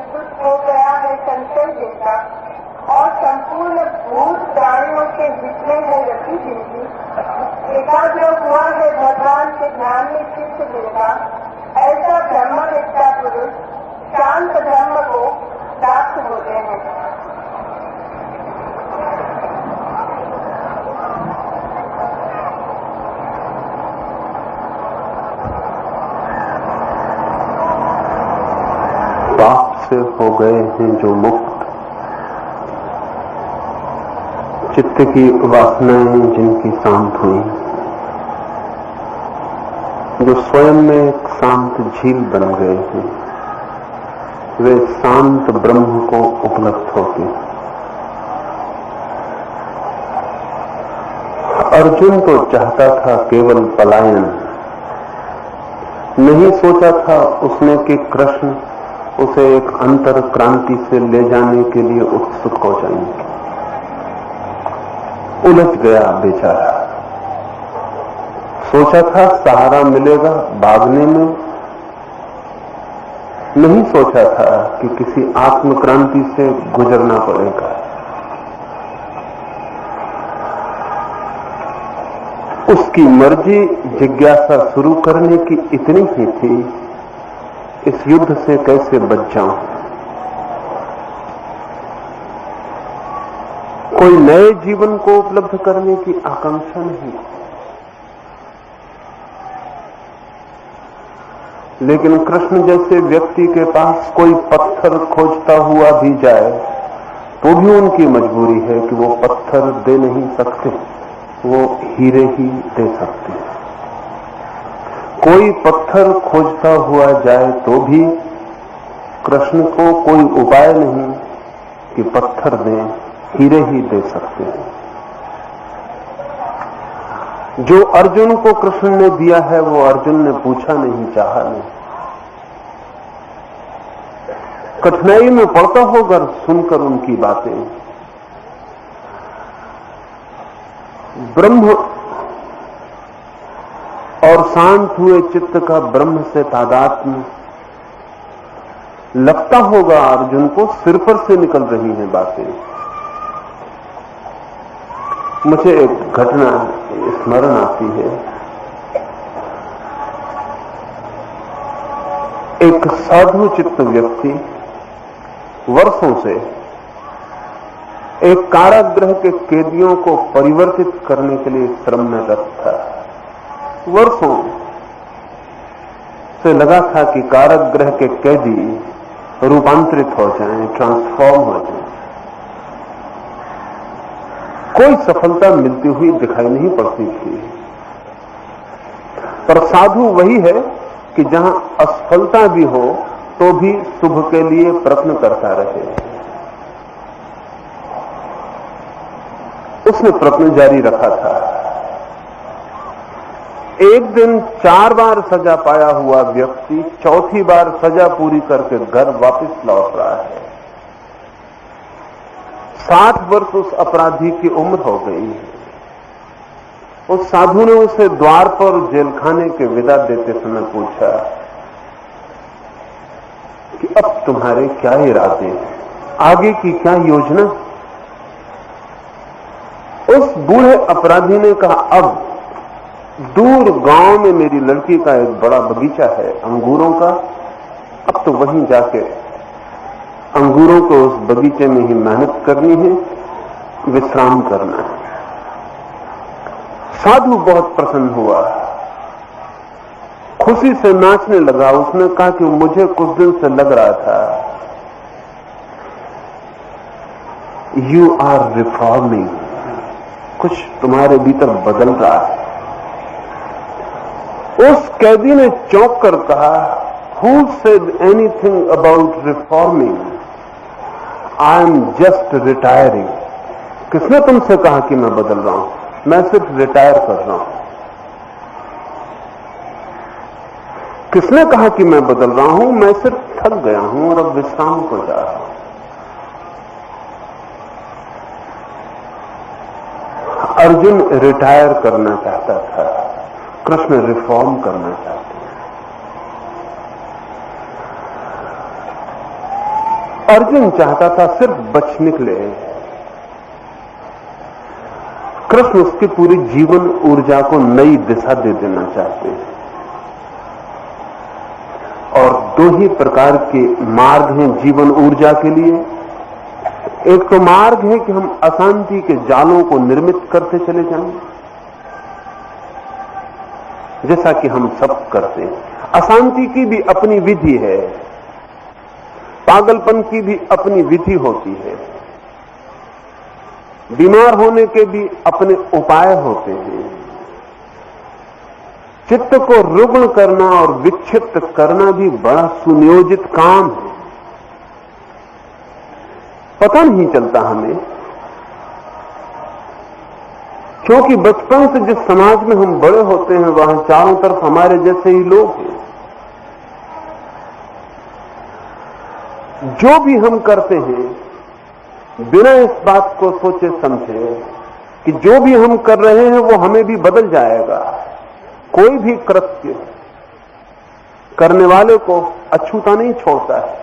विद्युत हो गया है संशय जैसा और संपूर्ण भूत प्राणियों के हित में है रखी जिंदगी, एकाग्र हुआ है भगवान के ध्यान में चित्त जिनका, ऐसा ब्रह्मनिष्ठा पुरुष शांत ब्रह्म को प्राप्त होते हैं। पाप से हो गए हैं जो मुक्त, चित्त की वासनाएं जिनकी शांत हुई, जो स्वयं में एक शांत झील बन गए हैं, वे शांत ब्रह्म को उपलब्ध होते हैं। अर्जुन तो चाहता था केवल पलायन, नहीं सोचा था उसने कि कृष्ण उसे एक अंतर क्रांति से ले जाने के लिए उत्सुक हो जाएंगे। उलझ गया बेचारा। सोचा था सहारा मिलेगा भागने में, नहीं सोचा था कि किसी आत्मक्रांति से गुजरना पड़ेगा। उसकी मर्जी जिज्ञासा शुरू करने की इतनी ही थी, इस युद्ध से कैसे बच जाऊं। कोई नए जीवन को उपलब्ध करने की आकांक्षा नहीं, लेकिन कृष्ण जैसे व्यक्ति के पास कोई पत्थर खोजता हुआ भी जाए तो भी उनकी मजबूरी है कि वो पत्थर दे नहीं सकते, वो हीरे ही दे सकते हैं। कोई पत्थर खोजता हुआ जाए तो भी कृष्ण को कोई उपाय नहीं कि पत्थर दें, हीरे ही दे सकते हैं। जो अर्जुन को कृष्ण ने दिया है वो अर्जुन ने पूछा नहीं, चाहा नहीं। कठिनाई में पड़ता होगा सुनकर उनकी बातें। ब्रह्म और शांत हुए चित्त का ब्रह्म से तादात्म्य लगता होगा अर्जुन को सिर पर से निकल रही हैं बातें। मुझे एक घटना स्मरण आती है। एक साधु चित्त व्यक्ति वर्षों से एक कारागृह के कैदियों को परिवर्तित करने के लिए श्रम में रत था। वर्षों से लगा था कि कारागृह के कैदी रूपांतरित हो जाएं, ट्रांसफॉर्म हो जाएं। कोई सफलता मिलती हुई दिखाई नहीं पड़ती थी। पर साधु वही है कि जहां असफलता भी हो तो भी शुभ के लिए प्रयत्न करता रहे। उसने प्रयत्न जारी रखा था। एक दिन 4 बार सजा पाया हुआ व्यक्ति चौथी बार सजा पूरी करके घर वापस लौट रहा है। 60 वर्ष उस अपराधी की उम्र हो गई है। उस साधु ने उसे द्वार पर जेलखाने के विदा देते समय पूछा कि अब तुम्हारे क्या इरादे हैं, आगे की क्या योजना। उस बूढ़े अपराधी ने कहा, अब दूर गांव में मेरी लड़की का एक बड़ा बगीचा है अंगूरों का, अब तो वहीं जाके अंगूरों को उस बगीचे में ही मेहनत करनी है, विश्राम करना है। साधु बहुत प्रसन्न हुआ, खुशी से नाचने लगा। उसने कहा कि मुझे कुछ दिन से लग रहा था, यू आर रिफॉर्मिंग, कुछ तुम्हारे भीतर बदल रहा है। उस कैदी ने चौंक कर कहा, Who said anything about reforming? I am just retiring. किसने तुमसे कहा कि मैं बदल रहा हूं? मैं सिर्फ रिटायर कर रहा हूं। किसने कहा कि मैं बदल रहा हूं? मैं सिर्फ थक गया हूं और अब विश्राम को जा रहा हूं। अर्जुन रिटायर करना चाहता था, कृष्ण रिफॉर्म करना चाहते। अर्जुन चाहता था सिर्फ बच निकले। कृष्ण उसकी पूरी जीवन ऊर्जा को नई दिशा दे देना चाहते हैं। और दो ही प्रकार के मार्ग हैं जीवन ऊर्जा के लिए। एक तो मार्ग है कि हम अशांति के जालों को निर्मित करते चले जाएं, जैसा कि हम सब करते हैं। अशांति की भी अपनी विधि है, पागलपन की भी अपनी विधि होती है, बीमार होने के भी अपने उपाय होते हैं। चित्त को रुग्ण करना और विक्षिप्त करना भी बड़ा सुनियोजित काम है। पता नहीं चलता हमें, क्योंकि बचपन से जिस समाज में हम बड़े होते हैं वहां चारों तरफ हमारे जैसे ही लोग हैं। जो भी हम करते हैं बिना इस बात को सोचे समझे कि जो भी हम कर रहे हैं वो हमें भी बदल जाएगा। कोई भी कृत्य करने वाले को अछूता नहीं छोड़ता है,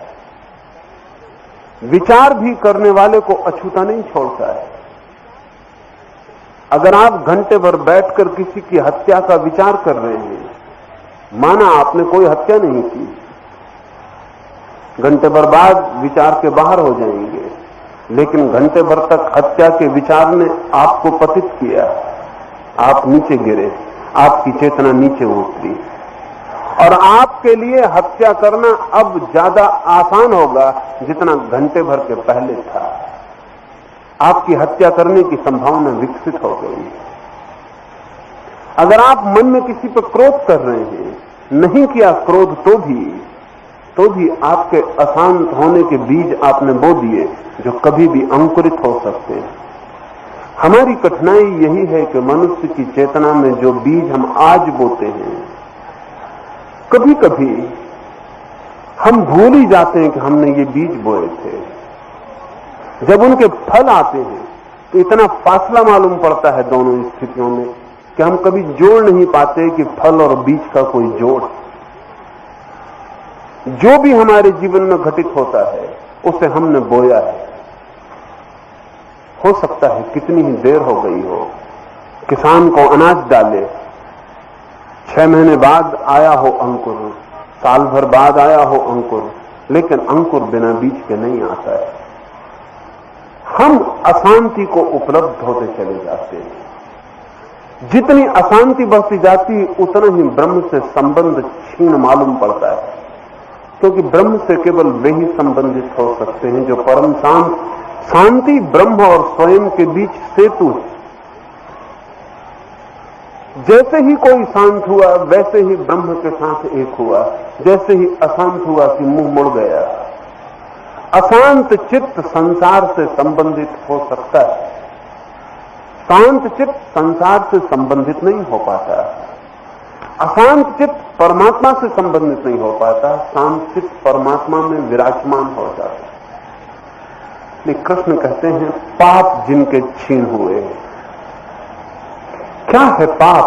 विचार भी करने वाले को अछूता नहीं छोड़ता है। अगर आप घंटे भर बैठकर किसी की हत्या का विचार कर रहे हैं, माना आपने कोई हत्या नहीं की, घंटे भर बाद विचार के बाहर हो जाएंगे, लेकिन घंटे भर तक हत्या के विचार ने आपको पतित किया, आप नीचे गिरे, आपकी चेतना नीचे उतरी और आपके लिए हत्या करना अब ज्यादा आसान होगा जितना घंटे भर के पहले था। आपकी हत्या करने की संभावना विकसित हो गई। अगर आप मन में किसी पर क्रोध कर रहे हैं, नहीं किया क्रोध तो भी आपके अशांत होने के बीज आपने बो दिए जो कभी भी अंकुरित हो सकते हैं। हमारी कठिनाई यही है कि मनुष्य की चेतना में जो बीज हम आज बोते हैं, कभी कभी हम भूल ही जाते हैं कि हमने ये बीज बोए थे। जब उनके फल आते हैं तो इतना फासला मालूम पड़ता है दोनों स्थितियों में कि हम कभी जोड़ नहीं पाते कि फल और बीज का कोई जोड़। जो भी हमारे जीवन में घटित होता है उसे हमने बोया है। हो सकता है कितनी ही देर हो गई हो, किसान को अनाज डाले, 6 महीने बाद आया हो अंकुर, साल भर बाद आया हो अंकुर, लेकिन अंकुर बिना बीज के नहीं आता है। हम अशांति को उपलब्ध होते चले जाते हैं। जितनी अशांति बढ़ती जाती है उतना ही ब्रह्म से संबंध क्षीण मालूम पड़ता है, क्योंकि ब्रह्म से केवल वे ही संबंधित हो सकते हैं जो परम शांत। शांति ब्रह्म और स्वयं के बीच सेतु है। जैसे ही कोई शांत हुआ वैसे ही ब्रह्म के साथ एक हुआ, जैसे ही अशांत हुआ कि मुंह मुड़ गया। अशांत चित्त संसार से संबंधित हो सकता है, शांत चित्त संसार से संबंधित नहीं हो पाता। अशांत चित्त परमात्मा से संबंधित नहीं हो पाता, शांत चित्त परमात्मा में विराजमान हो जाता है। लेकिन कृष्ण कहते हैं पाप जिनके छीन हुए। क्या है पाप?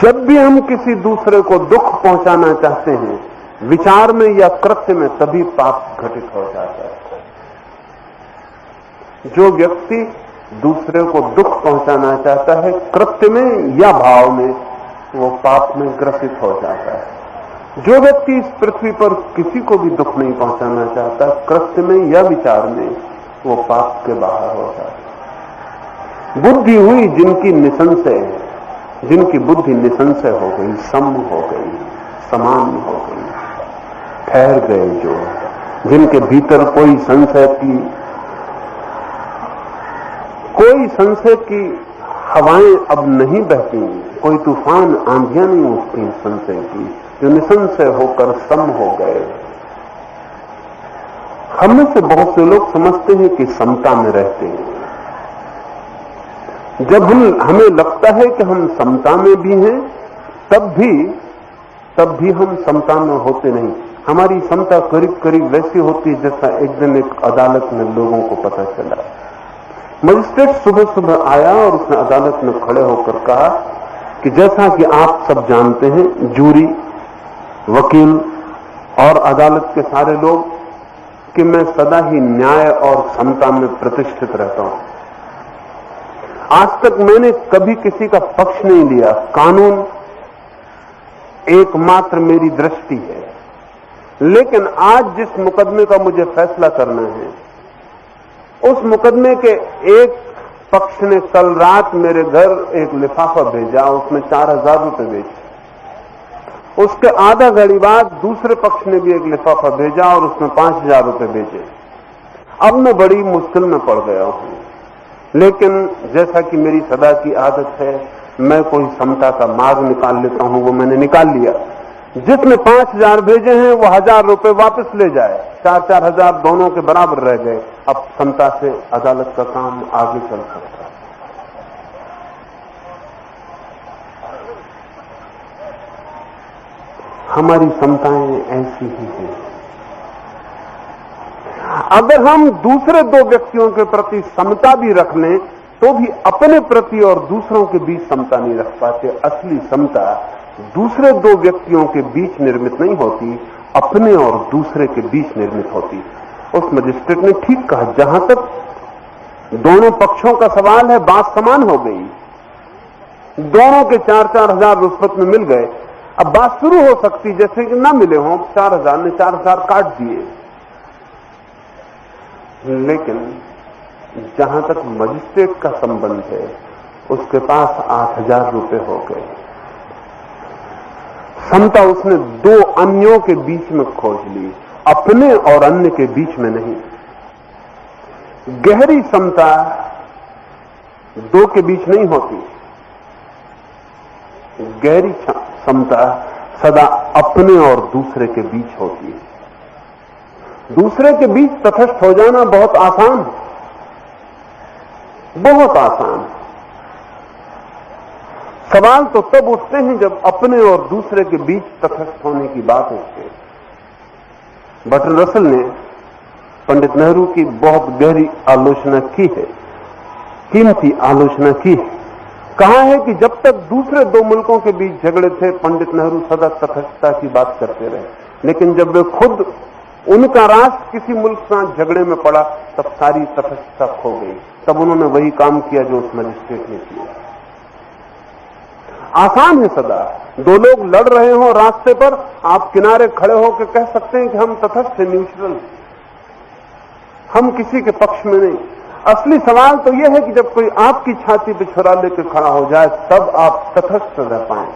जब भी हम किसी दूसरे को दुख पहुंचाना चाहते हैं, विचार में या कृत्य में, तभी पाप घटित हो जाता है। जो व्यक्ति दूसरे को दुख पहुंचाना चाहता है कृत्य में या भाव में, वो पाप में ग्रसित हो जाता है। जो व्यक्ति इस पृथ्वी पर किसी को भी दुख नहीं पहुंचाना चाहता कृत्य में या विचार में, वो पाप के बाहर हो जाता है। बुद्धि हुई जिनकी निसंशय, जिनकी बुद्धि निसंशय हो गई, सम हो गई, समान हो गई, ठहर गए, जो जिनके भीतर कोई संशय की हवाएं अब नहीं बहती, कोई तूफान आंधियां नहीं उठती संशय की, जो निसंशय होकर सम हो गए। हम में से बहुत से लोग समझते हैं कि समता में रहते हैं। जब हमें लगता है कि हम समता में भी हैं, तब भी हम समता में होते नहीं। हमारी समता करीब करीब वैसी होती है जैसा एक दिन एक अदालत में लोगों को पता चला। मजिस्ट्रेट सुबह सुबह आया और उसने अदालत में खड़े होकर कहा कि जैसा कि आप सब जानते हैं, जूरी, वकील और अदालत के सारे लोग कि मैं सदा ही न्याय और समता में प्रतिष्ठित रहता हूं। आज तक मैंने कभी किसी का पक्ष नहीं लिया। कानून एकमात्र मेरी दृष्टि है। लेकिन आज जिस मुकदमे का मुझे फैसला करना है, उस मुकदमे के एक पक्ष ने कल रात मेरे घर एक लिफाफा भेजा, उसमें 4000 रुपए भेजे। उसके आधा घड़ी बाद दूसरे पक्ष ने भी एक लिफाफा भेजा और उसमें 5000 रुपए भेजे। अब मैं बड़ी मुश्किल में पड़ गया हूं। लेकिन जैसा कि मेरी सदा की आदत है, मैं कोई समता का मार्ग निकाल लेता हूं। वो मैंने निकाल लिया। जिसने 5000 भेजे हैं वो 1000 रुपए वापस ले जाए। 4-4 हजार दोनों के बराबर रह गए। अब समता से अदालत का काम आगे चल सकता है। हमारी समताएं ऐसी ही हैं। अगर हम दूसरे दो व्यक्तियों के प्रति समता भी रख लें तो भी अपने प्रति और दूसरों के बीच समता नहीं रख पाते। असली समता दूसरे दो व्यक्तियों के बीच निर्मित नहीं होती, अपने और दूसरे के बीच निर्मित होती। उस मजिस्ट्रेट ने ठीक कहा। जहां तक दोनों पक्षों का सवाल है, बात समान हो गई। दोनों के 4-4 हजार रुष्वत में मिल गए। अब बात शुरू हो सकती जैसे कि ना मिले हों। 4000 ने 4000 काट दिए। लेकिन जहां तक मजिस्ट्रेट का संबंध है, उसके पास 8000 रुपए हो गए। समता उसने दो अन्यों के बीच में खोज ली, अपने और अन्य के बीच में नहीं। गहरी समता दो के बीच नहीं होती। गहरी समता सदा अपने और दूसरे के बीच होती है। दूसरे के बीच तटस्थ हो जाना बहुत आसान, बहुत आसान। सवाल तो तब उठते हैं जब अपने और दूसरे के बीच तटस्थ होने की बात होती है। बर्ट्रैंड रसल ने पंडित नेहरू की बहुत गहरी आलोचना की है, कीमती आलोचना की है। कहा है कि जब तक दूसरे दो मुल्कों के बीच झगड़े थे, पंडित नेहरू सदा तटस्थता की बात करते रहे। लेकिन जब वे खुद, उनका राष्ट्र किसी मुल्क के साथ झगड़े में पड़ा, तब सारी तटस्थता खो गई। तब उन्होंने वही काम किया जो उस मजिस्ट्रेट ने किया। आसान है सदा। दो लोग लड़ रहे हो रास्ते पर, आप किनारे खड़े होकर कह सकते हैं कि हम तटस्थ हैं, न्यूट्रल, हम किसी के पक्ष में नहीं। असली सवाल तो यह है कि जब कोई आपकी छाती पर छुरा लेकर खड़ा हो जाए, तब आप तटस्थ रह पाएं।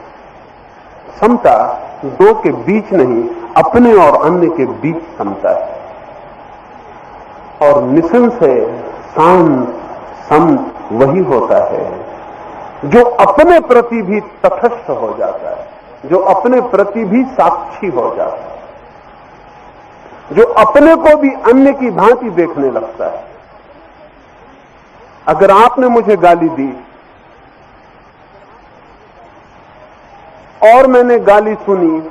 समता दो के बीच नहीं, अपने और अन्य के बीच समता है। और निसंशय से शांत संत वही होता है जो अपने प्रति भी तटस्थ हो जाता है, जो अपने प्रति भी साक्षी हो जाता है, जो अपने को भी अन्य की भांति देखने लगता है। अगर आपने मुझे गाली दी और मैंने गाली सुनी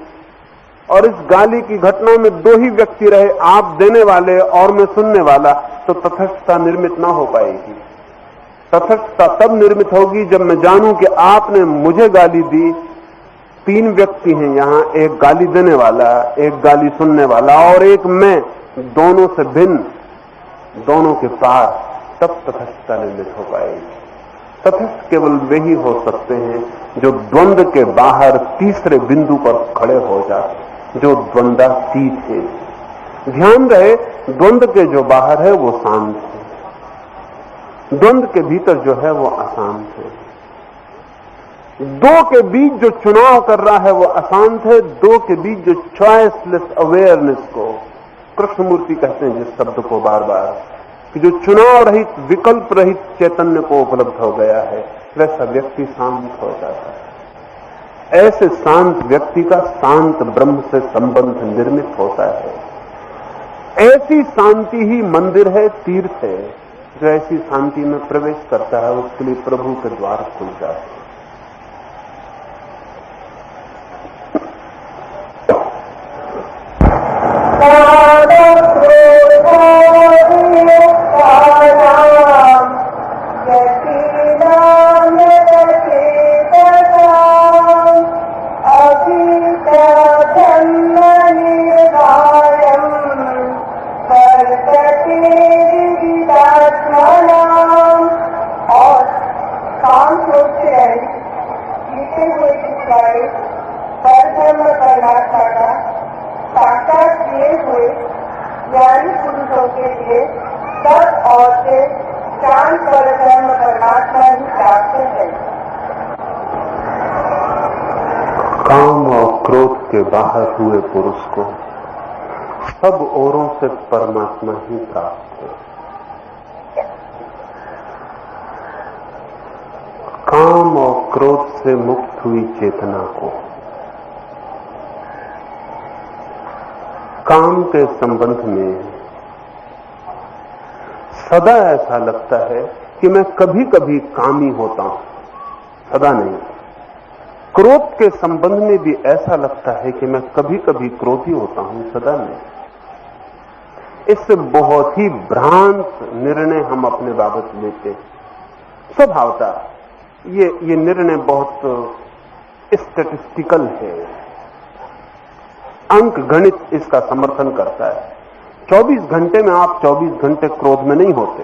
और इस गाली की घटना में दो ही व्यक्ति रहे, आप देने वाले और मैं सुनने वाला, तो तटस्थता निर्मित ना हो पाएगी। तटस्थता तब निर्मित होगी जब मैं जानूं कि आपने मुझे गाली दी, 3 व्यक्ति हैं यहां, एक गाली देने वाला, एक गाली सुनने वाला और एक मैं, दोनों से भिन्न, दोनों के पार, तब तटस्थता निर्मित हो पाएगी। तटस्थ केवल वे ही हो सकते हैं जो द्वंद्व के बाहर तीसरे बिंदु पर खड़े हो जाते, जो द्वंद्वातीत है। ध्यान रहे, द्वंद्व के जो बाहर है वो शांत है, द्वंद्व के भीतर जो है वो अशांत है। दो के बीच जो चुनाव कर रहा है वो अशांत है। दो के बीच जो चॉइसलेस अवेयरनेस को कृष्णमूर्ति कहते हैं, जिस शब्द को बार बार, कि जो चुनाव रहित, विकल्प रहित चैतन्य को उपलब्ध हो गया है, वैसा व्यक्ति शांत हो जाता है। ऐसे शांत व्यक्ति का शांत ब्रह्म से संबंध निर्मित होता है। ऐसी शांति ही मंदिर है, तीर्थ है। जो ऐसी शांति में प्रवेश करता है, उसके लिए प्रभु के द्वार खुल जाते हैं। धर्म निर्धारम साक्षात किए हुए ज्ञानी पुरुषों के लिए सब औरतें शांत परब्रह्म परमात्मा ही प्राप्त है। काम और क्रोध के बाहर हुए पुरुष को सब औरों से परमात्मा ही प्राप्त है। काम और क्रोध से मुक्त हुई चेतना को काम के संबंध में सदा ऐसा लगता है कि मैं कभी कभी कामी होता हूं, सदा नहीं। क्रोध के संबंध में भी ऐसा लगता है कि मैं कभी कभी क्रोधी होता हूं, सदा नहीं। इससे बहुत ही भ्रांत निर्णय हम अपने बाबत लेते हैं। स्वभावता ये निर्णय बहुत स्टैटिस्टिकल है, अंक गणित इसका समर्थन करता है। 24 घंटे में आप 24 घंटे क्रोध में नहीं होते।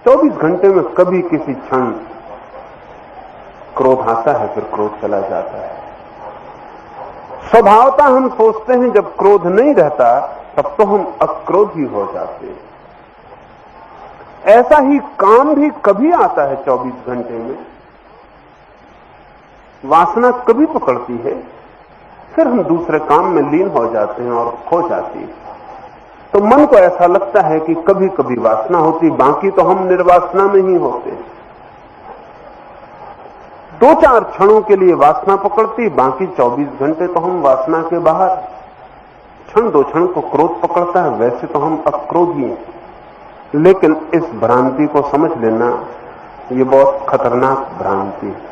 24 घंटे में कभी किसी क्षण क्रोध आता है, फिर क्रोध चला जाता है। स्वभावता हम सोचते हैं जब क्रोध नहीं रहता तब तो हम अक्रोधी हो जाते हैं। ऐसा ही काम भी कभी आता है 24 घंटे में, वासना कभी पकड़ती है, फिर हम दूसरे काम में लीन हो जाते हैं और खो जाती है। तो मन को ऐसा लगता है कि कभी कभी वासना होती, बाकी तो हम निर्वासना में ही होते। 2-4 क्षणों के लिए वासना पकड़ती, बाकी 24 घंटे तो हम वासना के बाहर। क्षण 2 क्षण को क्रोध पकड़ता है, वैसे तो हम अक्रोधी हैं। लेकिन इस भ्रांति को समझ लेना, ये बहुत खतरनाक भ्रांति है।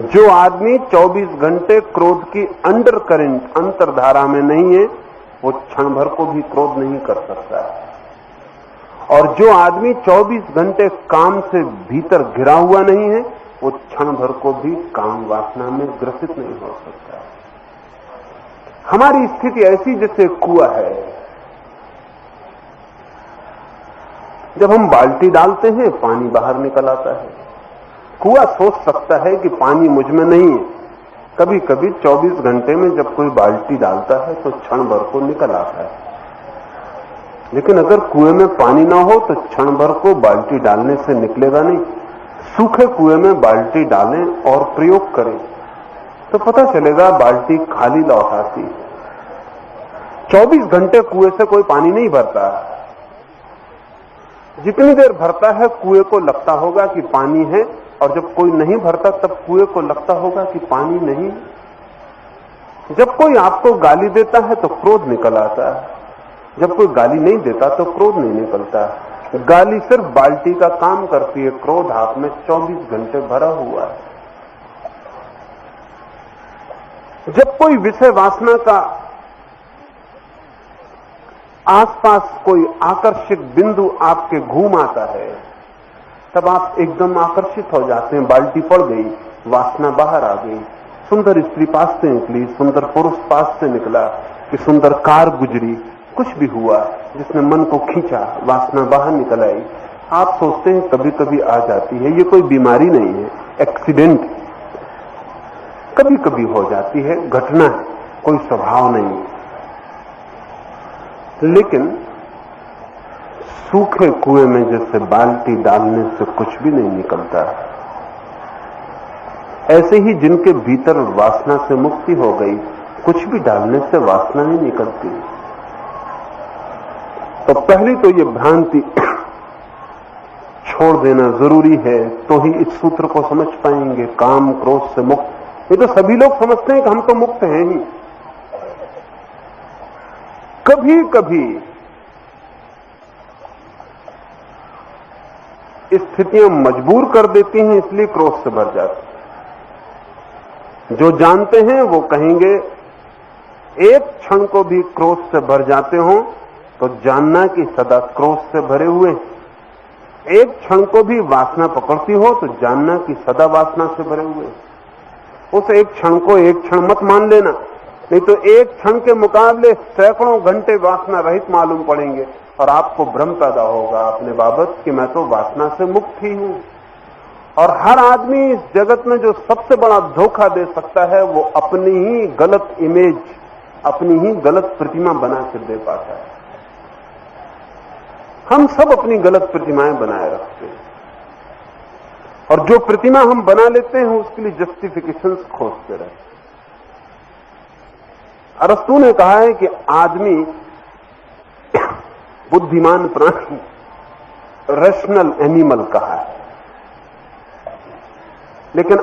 जो आदमी 24 घंटे क्रोध की अंडर करंट अंतर्धारा में नहीं है, वो क्षण भर को भी क्रोध नहीं कर सकता है। और जो आदमी 24 घंटे काम से भीतर घिरा हुआ नहीं है, वो क्षण भर को भी काम वासना में ग्रसित नहीं हो सकता। हमारी स्थिति ऐसी जैसे कुआं है। जब हम बाल्टी डालते हैं, पानी बाहर निकल आता है। कुआं सोच सकता है कि पानी मुझ में नहीं है। कभी कभी 24 घंटे में जब कोई बाल्टी डालता है तो क्षण भर को निकल आता है। लेकिन अगर कुएं में पानी ना हो तो क्षण भर को बाल्टी डालने से निकलेगा नहीं। सूखे कुएं में बाल्टी डालें और प्रयोग करें तो पता चलेगा बाल्टी खाली लौट आती। 24 घंटे कुएं से कोई पानी नहीं भरता। जितनी देर भरता है कुएं को लगता होगा कि पानी है, और जब कोई नहीं भरता तब कुएं को लगता होगा कि पानी नहीं। जब कोई आपको गाली देता है तो क्रोध निकल आता है, जब कोई गाली नहीं देता तो क्रोध नहीं निकलता। गाली सिर्फ बाल्टी का काम करती है, क्रोध आप में 24 घंटे भरा हुआ है। जब कोई विषय वासना का आसपास कोई आकर्षक बिंदु आपके घूम आता है, तब आप एकदम आकर्षित हो जाते हैं। बाल्टी पड़ गई, वासना बाहर आ गई। सुंदर स्त्री पास से निकली, सुंदर पुरुष पास से निकला, कि सुंदर कार गुजरी, कुछ भी हुआ जिसने मन को खींचा, वासना बाहर निकल आई। आप सोचते हैं कभी कभी आ जाती है, ये कोई बीमारी नहीं है, एक्सीडेंट कभी कभी हो जाती है, घटना है, कोई स्वभाव नहीं है। लेकिन सूखे कुएं में जैसे बाल्टी डालने से कुछ भी नहीं निकलता, ऐसे ही जिनके भीतर वासना से मुक्ति हो गई, कुछ भी डालने से वासना नहीं निकलती। तो पहली तो ये भ्रांति छोड़ देना जरूरी है, तो ही इस सूत्र को समझ पाएंगे, काम क्रोध से मुक्त। ये तो सभी लोग समझते हैं कि हम तो मुक्त हैं ही। कभी कभी स्थितियां मजबूर कर देती हैं, इसलिए क्रोध से भर जाते। जो जानते हैं वो कहेंगे एक क्षण को भी क्रोध से भर जाते हो तो जानना कि सदा क्रोध से भरे हुए। एक क्षण को भी वासना पकड़ती हो तो जानना कि सदा वासना से भरे हुए। उस एक क्षण को एक क्षण मत मान लेना, नहीं तो एक क्षण के मुकाबले सैकड़ों घंटे वासना रहित मालूम पड़ेंगे और आपको भ्रम पैदा होगा अपने बाबत कि मैं तो वासना से मुक्त ही हूं। और हर आदमी इस जगत में जो सबसे बड़ा धोखा दे सकता है वो अपनी ही गलत इमेज अपनी ही गलत प्रतिमा बना कर दे पाता है। हम सब अपनी गलत प्रतिमाएं बनाए रखते हैं और जो प्रतिमा हम बना लेते हैं उसके लिए जस्टिफिकेशंस खोजते रहते हैं। अरस्तू ने कहा है कि आदमी बुद्धिमान प्राणी, रैशनल एनिमल कहा है, लेकिन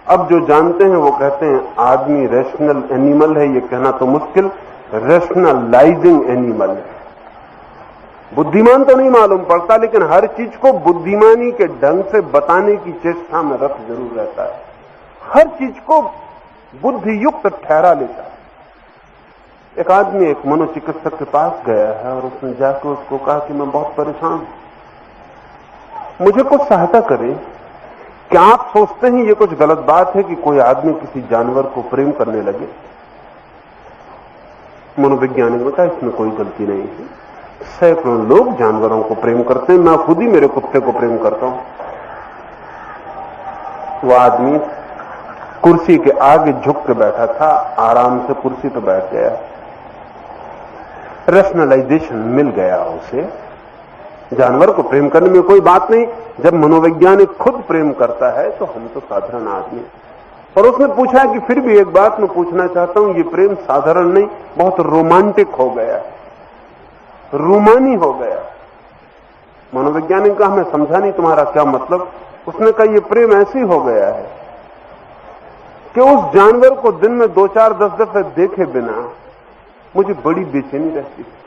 अब जो जानते हैं वो कहते हैं आदमी रैशनल एनिमल है। ये कहना तो मुश्किल, रैशनलाइजिंग एनिमल है। बुद्धिमान तो नहीं मालूम पड़ता, लेकिन हर चीज को बुद्धिमानी के ढंग से बताने की चेष्टा में रत जरूर रहता है। हर चीज को बुद्धियुक्त ठहरा लेता है। एक आदमी एक मनोचिकित्सक के पास गया है और उसने जाकर उसको कहा कि मैं बहुत परेशान हूं, मुझे कुछ सहायता करें। क्या आप सोचते हैं ये कुछ गलत बात है कि कोई आदमी किसी जानवर को प्रेम करने लगे? मनोवैज्ञानिक ने कहा इसमें कोई गलती नहीं है, सैकड़ों लोग जानवरों को प्रेम करते हैं, मैं खुद ही मेरे कुत्ते को प्रेम करता हूं। वो आदमी कुर्सी के आगे झुक के बैठा था, आराम से कुर्सी पर बैठ गया। रैशनलाइजेशन मिल गया उसे। जानवर को प्रेम करने में कोई बात नहीं, जब मनोवैज्ञानिक खुद प्रेम करता है तो हम तो साधारण आदमी। और उसने पूछा कि फिर भी एक बात मैं पूछना चाहता हूं, ये प्रेम साधारण नहीं, बहुत रोमांटिक हो गया, रूमानी हो गया। मनोवैज्ञानिक का हमें समझा नहीं तुम्हारा क्या मतलब। उसने कहा ये प्रेम ऐसे ही हो गया है कि उस जानवर को दिन में 2-4-10 दफे देखे बिना मुझे बड़ी बेचैनी रहती है।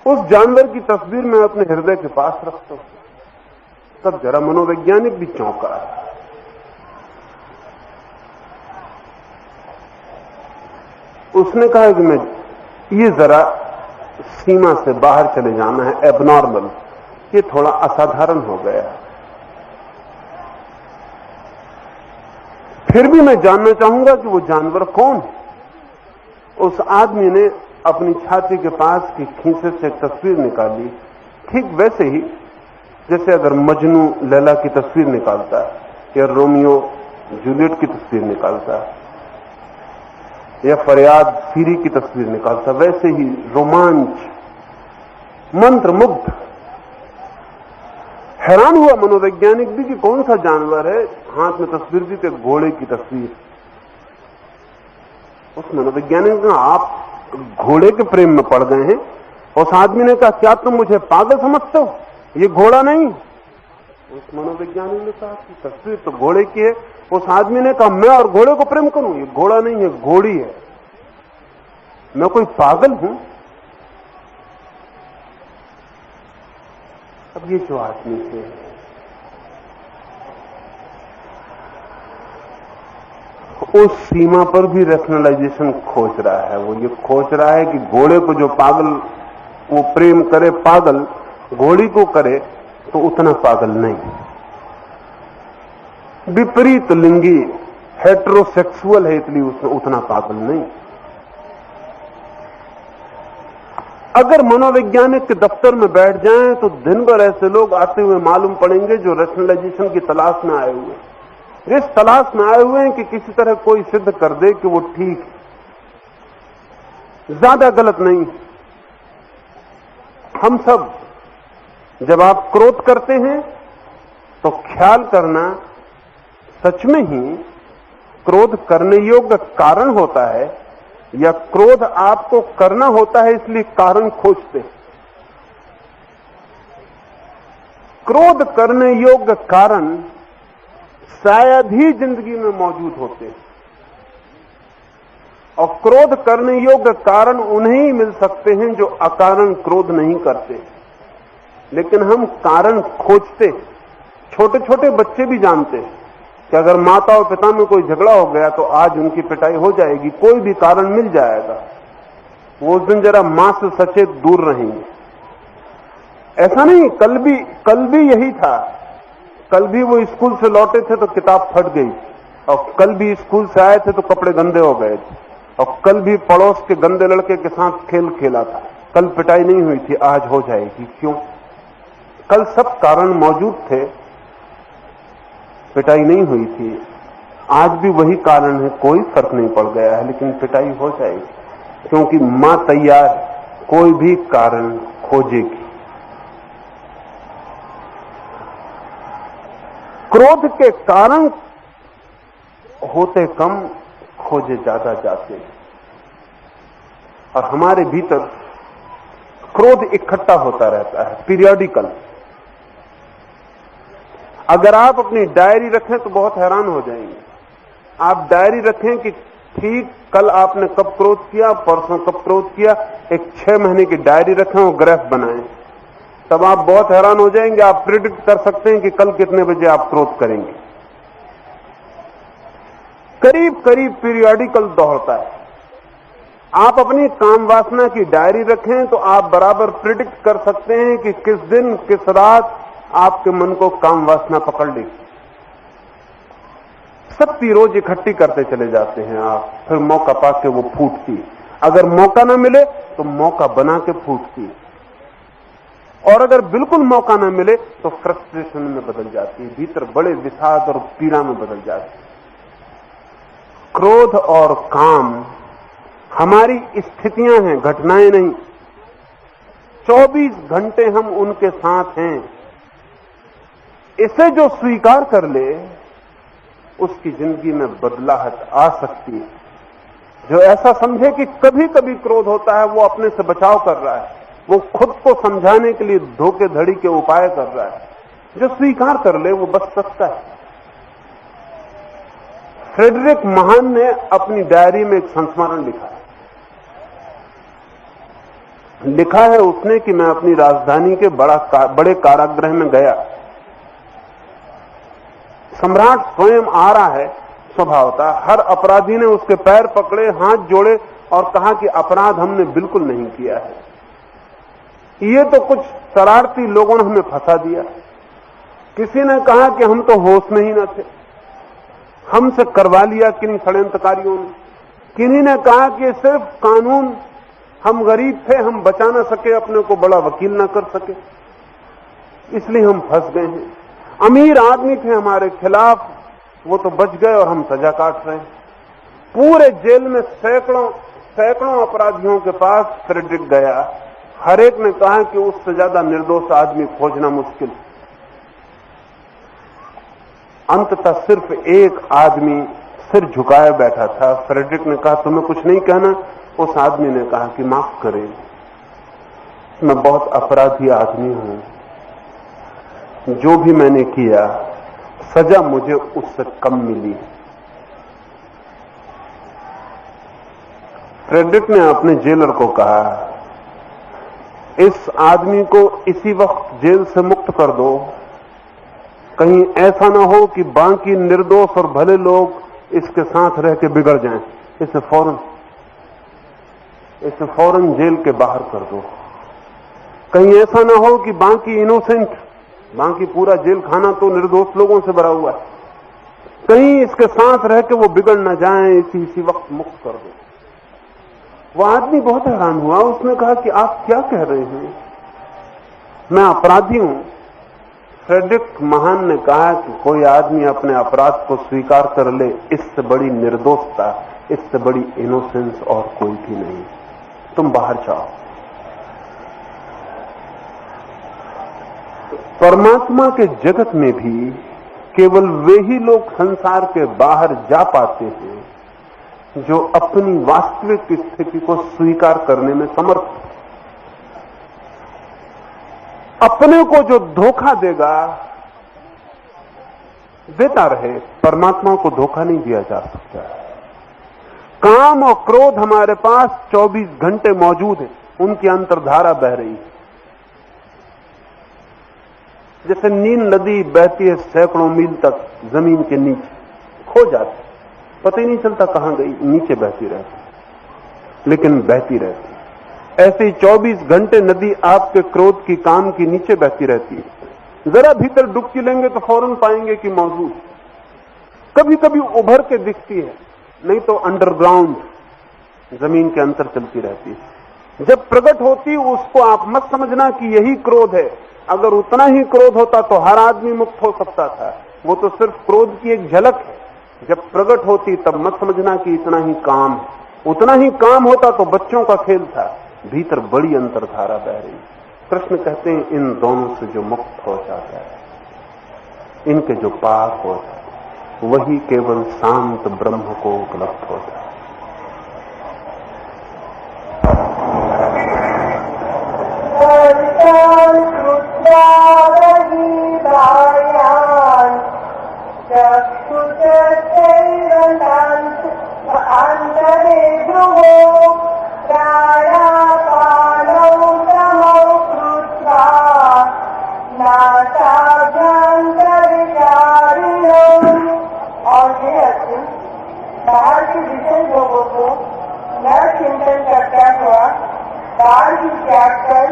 उस जानवर की तस्वीर मैं अपने हृदय के पास रखता हूं। तब जरा मनोवैज्ञानिक भी चौंका। उसने कहा कि मैं ये जरा सीमा से बाहर चले जाना है, एबनॉर्मल, ये थोड़ा असाधारण हो गया। फिर भी मैं जानना चाहूंगा कि वो जानवर कौन है। उस आदमी ने अपनी छाती के पास की खीसे से एक तस्वीर निकाली, ठीक वैसे ही जैसे अगर मजनू लैला की तस्वीर निकालता है या रोमियो जूलियट की तस्वीर निकालता है या फरियाद सीरी की तस्वीर निकालता, वैसे ही रोमांच, मंत्रमुग्ध। हैरान हुआ मनोवैज्ञानिक भी कि कौन सा जानवर है। हाथ में तस्वीर दी तो घोड़े की तस्वीर। उस मनोवैज्ञानिक ने कहा आप घोड़े के प्रेम में पड़ गए हैं। उस आदमी ने कहा क्या तुम मुझे पागल समझते हो, ये घोड़ा नहीं। उस मनोवैज्ञानिक ने कहा कि तस्वीर तो घोड़े की है। उस आदमी ने कहा मैं और घोड़े को प्रेम करूं, ये घोड़ा नहीं है, घोड़ी है। मैं कोई पागल हूं? अब ये जो आदमी है उस सीमा पर भी रैशनलाइजेशन खोज रहा है। वो ये खोज रहा है कि घोड़े को जो पागल वो प्रेम करे, पागल घोड़ी को करे तो उतना पागल नहीं। विपरीत लिंगी हेट्रोसेक्सुअल है इसलिए उसमें उतना पागल नहीं। अगर मनोवैज्ञानिक के दफ्तर में बैठ जाएं तो दिन भर ऐसे लोग आते हुए मालूम पड़ेंगे जो रैशनलाइजेशन की तलाश में आए हुए, इस तलाश में आए हुए हैं कि किसी तरह कोई सिद्ध कर दे कि वो ठीक है, ज्यादा गलत नहीं। हम सब जब आप क्रोध करते हैं तो ख्याल करना सच में ही क्रोध करने योग्य कारण होता है या क्रोध आपको करना होता है इसलिए कारण खोजते। क्रोध करने योग्य कारण शायद ही जिंदगी में मौजूद होते हैं और क्रोध करने योग्य कारण उन्हें ही मिल सकते हैं जो अकारण क्रोध नहीं करते। लेकिन हम कारण खोजते। छोटे छोटे बच्चे भी जानते हैं कि अगर माता और पिता में कोई झगड़ा हो गया तो आज उनकी पिटाई हो जाएगी, कोई भी कारण मिल जाएगा। वो उस दिन जरा मां से सचेत दूर रहेंगे। ऐसा नहीं, कल भी यही था। कल भी वो स्कूल से लौटे थे तो किताब फट गई और कल भी स्कूल से आए थे तो कपड़े गंदे हो गए थे और कल भी पड़ोस के गंदे लड़के के साथ खेल खेला था। कल पिटाई नहीं हुई थी, आज हो जाएगी। क्यों? कल सब कारण मौजूद थे, पिटाई नहीं हुई थी। आज भी वही कारण है, कोई फर्क नहीं पड़ गया है, लेकिन पिटाई हो जाएगी, क्योंकि मां तैयार है, कोई भी कारण खोजेगी। क्रोध के कारण होते कम, खोजे ज्यादा जाते हैं, और हमारे भीतर क्रोध इकट्ठा होता रहता है, पीरियडिकल। अगर आप अपनी डायरी रखें तो बहुत हैरान हो जाएंगे। आप डायरी रखें कि ठीक कल आपने कब क्रोध किया, परसों कब क्रोध किया, एक 6 महीने की डायरी रखें और ग्राफ बनाएं, तब आप बहुत हैरान हो जाएंगे। आप प्रिडिक्ट कर सकते हैं कि कल कितने बजे आप क्रोध करेंगे। करीब करीब पीरियडिकल दौड़ता है। आप अपनी काम वासना की डायरी रखें तो आप बराबर प्रिडिक्ट कर सकते हैं कि किस दिन किस रात आपके मन को काम वासना पकड़ लेगी। शक्ति रोज इकट्ठी करते चले जाते हैं आप, फिर मौका पाके वो फूटती। अगर मौका ना मिले तो मौका बना के फूटती, और अगर बिल्कुल मौका ना मिले तो फ्रस्ट्रेशन में बदल जाती है, भीतर बड़े विषाद और पीड़ा में बदल जाती है। क्रोध और काम हमारी स्थितियां हैं, घटनाएं नहीं। 24 घंटे हम उनके साथ हैं। इसे जो स्वीकार कर ले उसकी जिंदगी में बदलाहट आ सकती है। जो ऐसा समझे कि कभी कभी क्रोध होता है, वो अपने से बचाव कर रहा है, वो खुद को समझाने के लिए धोखेधड़ी के उपाय कर रहा है। जो स्वीकार कर ले वो बच सकता है। फ्रेडरिक महान ने अपनी डायरी में एक संस्मरण लिखा है उसने कि मैं अपनी राजधानी के बड़े कारागृह में गया। सम्राट स्वयं आ रहा है, स्वभावतः हर अपराधी ने उसके पैर पकड़े, हाथ जोड़े और कहा कि अपराध हमने बिल्कुल नहीं किया है, ये तो कुछ शरारती लोगों ने हमें फंसा दिया। किसी ने कहा कि हम तो होश में ही न थे, हमसे करवा लिया किन्हीं षड्यंत्रकारियों ने। किन्हीं ने कहा कि सिर्फ कानून, हम गरीब थे, हम बचा ना सके अपने को, बड़ा वकील ना कर सके, इसलिए हम फंस गए हैं। अमीर आदमी थे हमारे खिलाफ, वो तो बच गए और हम सजा काट रहे हैं। पूरे जेल में सैकड़ों अपराधियों के पास फ्रेडरिक गया। हर एक ने कहा कि उससे ज्यादा निर्दोष आदमी खोजना मुश्किल। अंततः सिर्फ एक आदमी सिर झुकाए बैठा था। फ्रेडरिक ने कहा तुम्हें कुछ नहीं कहना? उस आदमी ने कहा कि माफ करें, मैं बहुत अपराधी आदमी हूं, जो भी मैंने किया सजा मुझे उससे कम मिली। फ्रेडरिक ने अपने जेलर को कहा इस आदमी को इसी वक्त जेल से मुक्त कर दो, कहीं ऐसा ना हो कि बाकी निर्दोष और भले लोग इसके साथ रह के बिगड़ जाएं। इसे फौरन जेल के बाहर कर दो। कहीं ऐसा ना हो कि बाकी इनोसेंट, बाकी पूरा जेल खाना तो निर्दोष लोगों से भरा हुआ है, कहीं इसके साथ रह के वो बिगड़ ना जाएं, इसी वक्त मुक्त कर दो। वह आदमी बहुत हैरान हुआ। उसने कहा कि आप क्या कह रहे हैं, मैं अपराधी हूं। फ्रेडरिक महान ने कहा कि कोई आदमी अपने अपराध को स्वीकार कर ले, इससे बड़ी निर्दोषता, इससे बड़ी इनोसेंस और कोई भी नहीं। तुम बाहर जाओ। परमात्मा के जगत में भी केवल वे ही लोग संसार के बाहर जा पाते हैं जो अपनी वास्तविक स्थिति को स्वीकार करने में समर्थ हैं। अपने को जो धोखा देता रहे, परमात्मा को धोखा नहीं दिया जा सकता। काम और क्रोध हमारे पास 24 घंटे मौजूद है, उनकी अंतर्धारा बह रही है। जैसे नील नदी बहती है सैकड़ों मील तक जमीन के नीचे, खो जाती, पता ही नहीं चलता कहां गई, नीचे बहती रहती, लेकिन बहती रहती। ऐसे ही 24 घंटे नदी आपके क्रोध की, काम की नीचे बहती रहती है। जरा भीतर डुबकी लेंगे तो फौरन पाएंगे कि मौजूद। कभी कभी उभर के दिखती है, नहीं तो अंडरग्राउंड जमीन के अंदर चलती रहती है। जब प्रकट होती उसको आप मत समझना कि यही क्रोध है। अगर उतना ही क्रोध होता तो हर आदमी मुक्त हो सकता था। वो तो सिर्फ क्रोध की एक झलक है। जब प्रकट होती तब मत समझना कि इतना ही काम, उतना ही काम होता तो बच्चों का खेल था, भीतर बड़ी अंतर्धारा बह रही। कृष्ण कहते हैं इन दोनों से जो मुक्त हो जाता है, इनके जो पार हो जाता है, वही केवल शांत ब्रह्म को उपलब्ध होता है। बाहर के विषय लोगों को न चिंतन करता हुआ बाहर की त्याग कर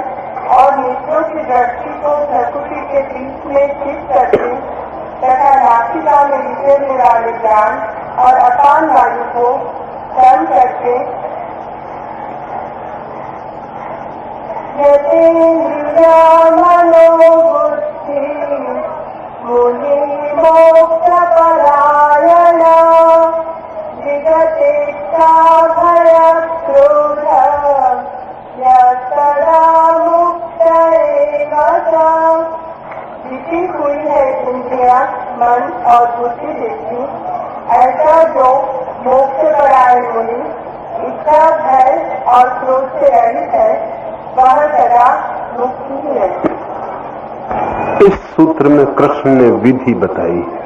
और नेत्रों की दृष्टि को प्रकृति के बीच में स्थित करके तथा नासिका में विचरने वाले ज्ञान और अपान वायु को कम करके मनोबुद्धि मुनि मोक्ष परायण विगतेच्छा भय क्रोध सदा मुक्त जीती हुई है इंद्रिया मन और बुद्धि देखी, ऐसा जो मोक्ष परायण मुनि इच्छा भय और क्रोध से रहित है वह सदा मुक्ति ही है। इस सूत्र में कृष्ण ने विधि बताई है।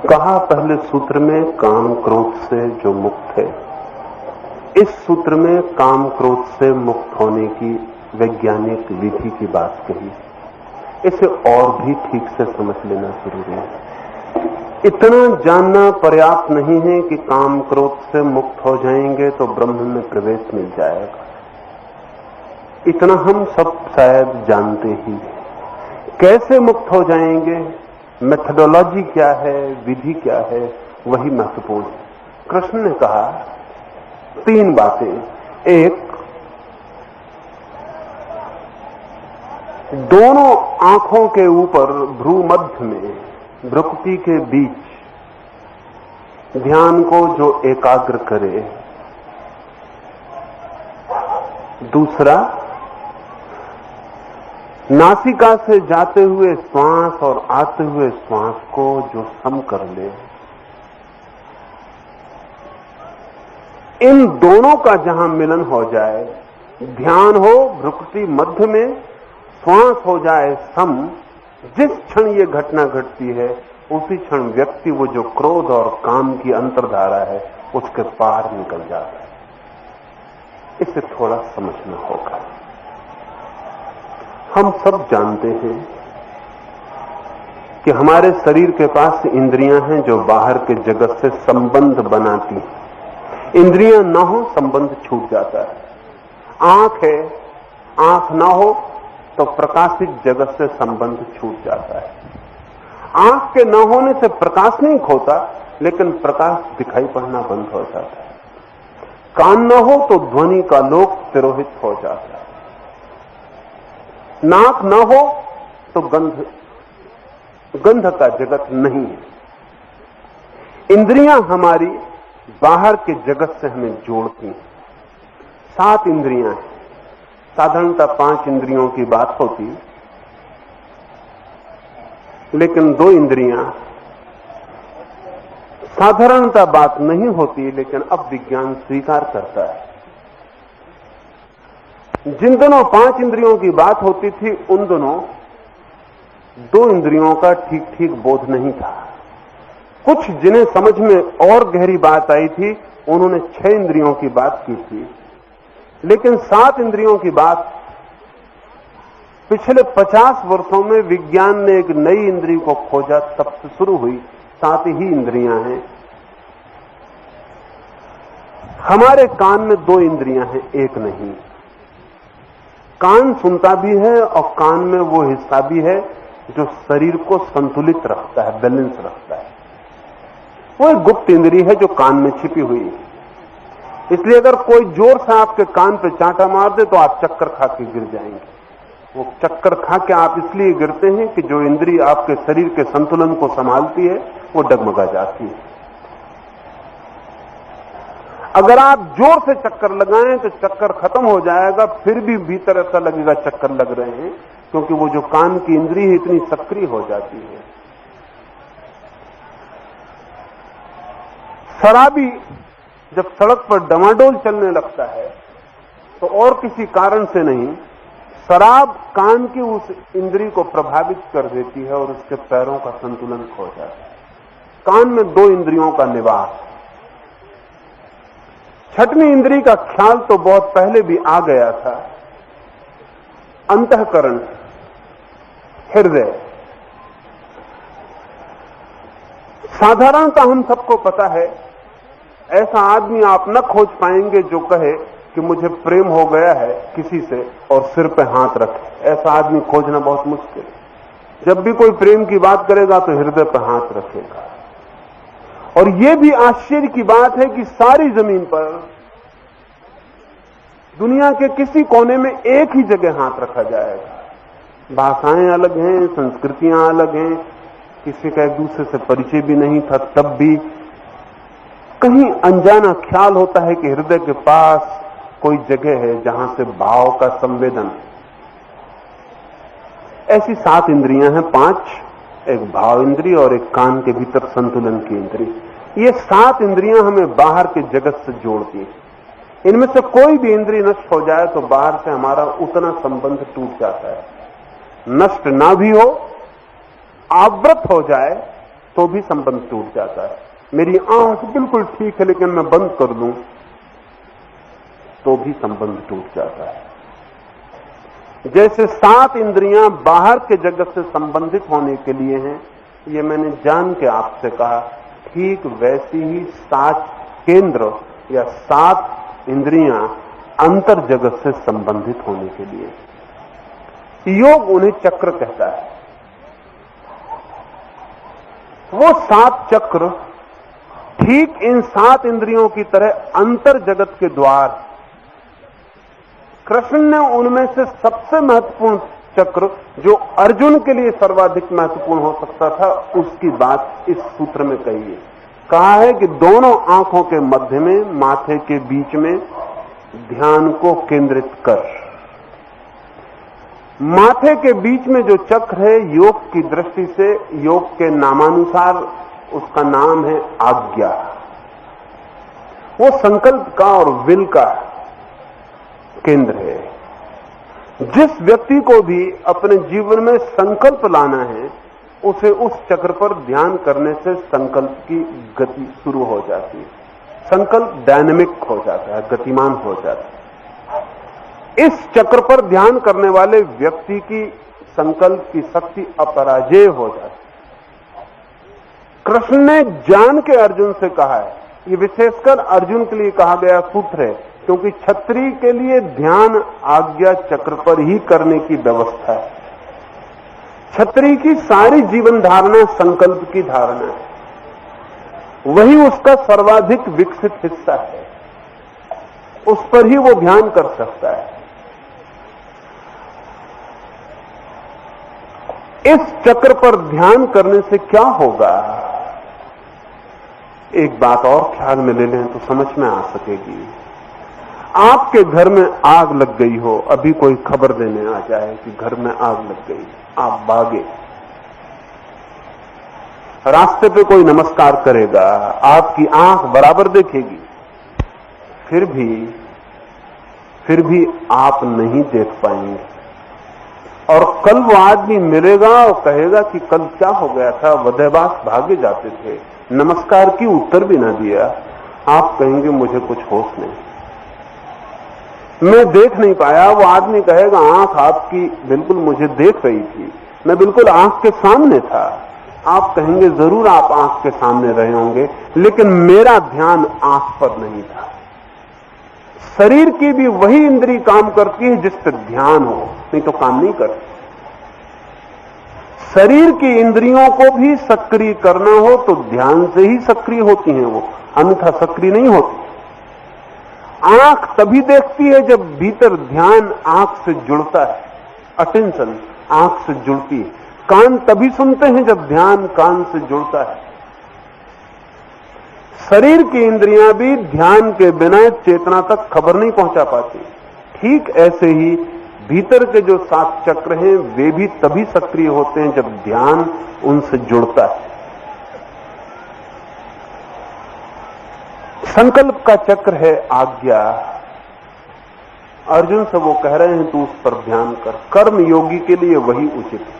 कहा पहले सूत्र में काम क्रोध से जो मुक्त है, इस सूत्र में काम क्रोध से मुक्त होने की वैज्ञानिक विधि की बात कही। इसे और भी ठीक से समझ लेना जरूरी है। इतना जानना पर्याप्त नहीं है कि काम क्रोध से मुक्त हो जाएंगे तो ब्रह्म में प्रवेश मिल जाएगा, इतना हम सब शायद जानते ही। कैसे मुक्त हो जाएंगे, मेथडोलॉजी क्या है, विधि क्या है, वही महत्वपूर्ण है। कृष्ण ने कहा 3 बातें। एक, दोनों आंखों के ऊपर भ्रू मध्य में भ्रुकुटी के बीच ध्यान को जो एकाग्र करे। दूसरा, नासिका से जाते हुए श्वास और आते हुए श्वास को जो सम कर ले। इन दोनों का जहां मिलन हो जाए, ध्यान हो भ्रुकुटी मध्य में, श्वास हो जाए सम, जिस क्षण ये घटना घटती है उसी क्षण व्यक्ति वो जो क्रोध और काम की अंतर्धारा है उसके पार निकल जाता है। इसे थोड़ा समझना होगा। हम सब जानते हैं कि हमारे शरीर के पास इंद्रियां हैं जो बाहर के जगत से संबंध बनाती हैं। इंद्रियां ना हो संबंध छूट जाता है। आंख है, आंख ना हो तो प्रकाशित जगत से संबंध छूट जाता है। आंख के न होने से प्रकाश नहीं खोता, लेकिन प्रकाश दिखाई पड़ना बंद हो जाता है। कान न हो तो ध्वनि का लोक तिरोहित हो जाता है। नाक न हो तो गंध का जगत नहीं है। इंद्रियां हमारी बाहर के जगत से हमें जोड़ती हैं। 7 इंद्रियां हैं। साधारणतः 5 इंद्रियों की बात होती, लेकिन 2 इंद्रियां साधारणतः बात नहीं होती, लेकिन अब विज्ञान स्वीकार करता है। जिन दिनों 5 इंद्रियों की बात होती थी उन दिनों 2 इंद्रियों का ठीक ठीक बोध नहीं था। कुछ जिन्हें समझ में और गहरी बात आई थी उन्होंने 6 इंद्रियों की बात की थी, लेकिन 7 इंद्रियों की बात पिछले 50 वर्षों में विज्ञान ने एक नई इंद्रिय को खोजा, तब से शुरू हुई। 7 ही इंद्रियां हैं। हमारे कान में 2 इंद्रियां हैं, एक नहीं। कान सुनता भी है और कान में वो हिस्सा भी है जो शरीर को संतुलित रखता है, बैलेंस रखता है। वो एक गुप्त इंद्रिय है जो कान में छिपी हुई है। इसलिए अगर कोई जोर से आपके कान पे चांटा मार दे तो आप चक्कर खा के गिर जाएंगे। वो चक्कर खा के आप इसलिए गिरते हैं कि जो इंद्रिय आपके शरीर के संतुलन को संभालती है वो डगमगा जाती है। अगर आप जोर से चक्कर लगाएं तो चक्कर खत्म हो जाएगा, फिर भी भीतर ऐसा लगेगा चक्कर लग रहे हैं, क्योंकि वो जो कान की इंद्री है इतनी सक्रिय हो जाती है। शराबी जब सड़क पर डमाडोल चलने लगता है तो और किसी कारण से नहीं, शराब कान की उस इंद्री को प्रभावित कर देती है और उसके पैरों का संतुलन खो जाता है। कान में 2 इंद्रियों का निवास। छठवीं इंद्री का ख्याल तो बहुत पहले भी आ गया था, अंतःकरण, हृदय। साधारणतः हम सबको पता है, ऐसा आदमी आप न खोज पाएंगे जो कहे कि मुझे प्रेम हो गया है किसी से और सिर पे हाथ रखे। ऐसा आदमी खोजना बहुत मुश्किल है। जब भी कोई प्रेम की बात करेगा तो हृदय पर हाथ रखेगा। और यह भी आश्चर्य की बात है कि सारी जमीन पर दुनिया के किसी कोने में एक ही जगह हाथ रखा जाएगा। भाषाएं अलग हैं, संस्कृतियां अलग हैं, किसी का एक दूसरे से परिचय भी नहीं था, तब भी कहीं अनजाना ख्याल होता है कि हृदय के पास कोई जगह है जहां से भाव का संवेदन। ऐसी 7 इंद्रियां हैं, 5, एक भाव इंद्री और एक कान के भीतर संतुलन की इंद्री। ये 7 इंद्रियां हमें बाहर के जगत से जोड़ती हैं। इनमें से कोई भी इंद्री नष्ट हो जाए तो बाहर से हमारा उतना संबंध टूट जाता है। नष्ट ना भी हो, आवृत हो जाए तो भी संबंध टूट जाता है। मेरी आंख बिल्कुल ठीक है लेकिन मैं बंद कर दूं तो भी संबंध टूट जाता है। जैसे 7 इंद्रियां बाहर के जगत से संबंधित होने के लिए हैं, ये मैंने जान के आपसे कहा, ठीक वैसी ही 7 केंद्र या 7 इंद्रियां अंतर जगत से संबंधित होने के लिए। योग उन्हें चक्र कहता है। वो 7 चक्र ठीक इन 7 इंद्रियों की तरह अंतर जगत के द्वार। कृष्ण ने उनमें से सबसे महत्वपूर्ण चक्र, जो अर्जुन के लिए सर्वाधिक महत्वपूर्ण हो सकता था, उसकी बात इस सूत्र में कही है। कहा है कि दोनों आंखों के मध्य में, माथे के बीच में ध्यान को केंद्रित कर। माथे के बीच में जो चक्र है, योग की दृष्टि से, योग के नामानुसार उसका नाम है आज्ञा। वो संकल्प का और विल का केंद्र है। जिस व्यक्ति को भी अपने जीवन में संकल्प लाना है, उसे उस चक्र पर ध्यान करने से संकल्प की गति शुरू हो जाती है। संकल्प डायनेमिक हो जाता है, गतिमान हो जाता है। इस चक्र पर ध्यान करने वाले व्यक्ति की संकल्प की शक्ति अपराजेय हो जाती है। कृष्ण ने जान के अर्जुन से कहा है, ये विशेषकर अर्जुन के लिए कहा गया सूत्र है, क्योंकि क्षत्रिय के लिए ध्यान आज्ञा चक्र पर ही करने की व्यवस्था है। क्षत्रिय की सारी जीवन धारणा संकल्प की धारणा है, वही उसका सर्वाधिक विकसित हिस्सा है, उस पर ही वो ध्यान कर सकता है। इस चक्र पर ध्यान करने से क्या होगा, एक बात और ख्याल में ले लें तो समझ में आ सकेगी। आपके घर में आग लग गई हो, अभी कोई खबर देने आ जाए कि घर में आग लग गई, आप भागे। रास्ते पे कोई नमस्कार करेगा, आपकी आंख बराबर देखेगी, फिर भी आप नहीं देख पाएंगे। और कल वो आदमी मिलेगा और कहेगा कि कल क्या हो गया था, वदैवास भागे जाते थे, नमस्कार की उत्तर भी ना दिया। आप कहेंगे मुझे कुछ होश नहीं, मैं देख नहीं पाया। वो आदमी कहेगा आंख आपकी बिल्कुल मुझे देख रही थी, मैं बिल्कुल आंख के सामने था। आप कहेंगे जरूर आप आंख के सामने रहे होंगे, लेकिन मेरा ध्यान आंख पर नहीं था। शरीर की भी वही इंद्री काम करती है जिस पर ध्यान हो, नहीं तो काम नहीं करती। शरीर की इंद्रियों को भी सक्रिय करना हो तो ध्यान से ही सक्रिय होती हैं वो, अन्यथा सक्रिय नहीं होती। आंख तभी देखती है जब भीतर ध्यान आंख से जुड़ता है, अटेंशन आंख से जुड़ती है। कान तभी सुनते हैं जब ध्यान कान से जुड़ता है। शरीर की इंद्रियां भी ध्यान के बिना चेतना तक खबर नहीं पहुंचा पाती। ठीक ऐसे ही भीतर के जो 7 चक्र हैं वे भी तभी सक्रिय होते हैं जब ध्यान उनसे जुड़ता है। संकल्प का चक्र है आज्ञा। अर्जुन से वो कह रहे हैं तू उस पर ध्यान कर। कर्म योगी के लिए वही उचित है।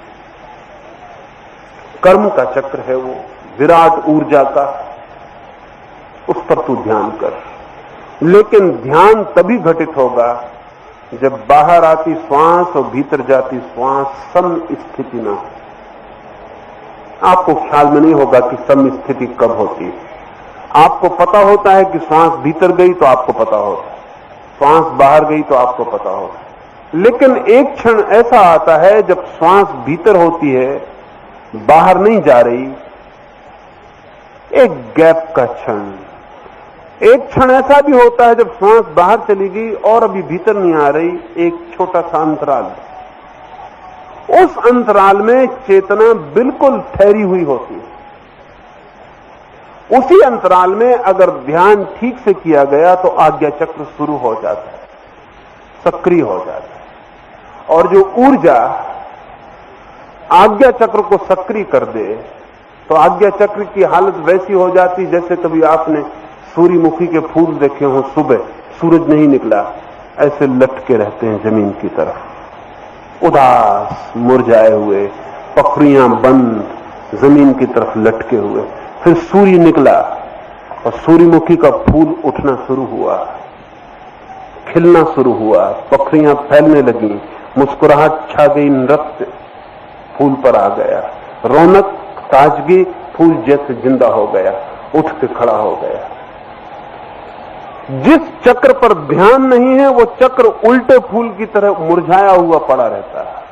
कर्म का चक्र है वो विराट ऊर्जा का, उस पर तू ध्यान कर। लेकिन ध्यान तभी घटित होगा जब बाहर आती श्वास और भीतर जाती श्वास सम स्थिति ना हो। आपको ख्याल में नहीं होगा कि सम स्थिति कब होती है। आपको पता होता है कि श्वास भीतर गई तो आपको पता होता है, श्वास बाहर गई तो आपको पता होता है। लेकिन एक क्षण ऐसा आता है जब श्वास भीतर होती है, बाहर नहीं जा रही, एक गैप का क्षण। एक क्षण ऐसा भी होता है जब श्वास बाहर चली गई और अभी भीतर नहीं आ रही, एक छोटा सा अंतराल। उस अंतराल में चेतना बिल्कुल ठहरी हुई होती है। उसी अंतराल में अगर ध्यान ठीक से किया गया तो आज्ञा चक्र शुरू हो जाता है, सक्रिय हो जाता है। और जो ऊर्जा आज्ञा चक्र को सक्रिय कर दे तो आज्ञा चक्र की हालत वैसी हो जाती जैसे कभी आपने सूर्यमुखी के फूल देखे हो, सुबह सूरज नहीं निकला, ऐसे लटके रहते हैं जमीन की तरफ, उदास, मुरझाए हुए, पखरियां बंद, जमीन की तरफ लटके हुए। फिर सूर्य निकला और सूर्यमुखी का फूल उठना शुरू हुआ, खिलना शुरू हुआ, पखरियां फैलने लगी, मुस्कुराहट छा गई, नृत्य फूल पर आ गया, रौनक, ताजगी, फूल जैसे जिंदा हो गया, उठ के खड़ा हो गया। जिस चक्र पर ध्यान नहीं है वो चक्र उल्टे फूल की तरह मुरझाया हुआ पड़ा रहता है।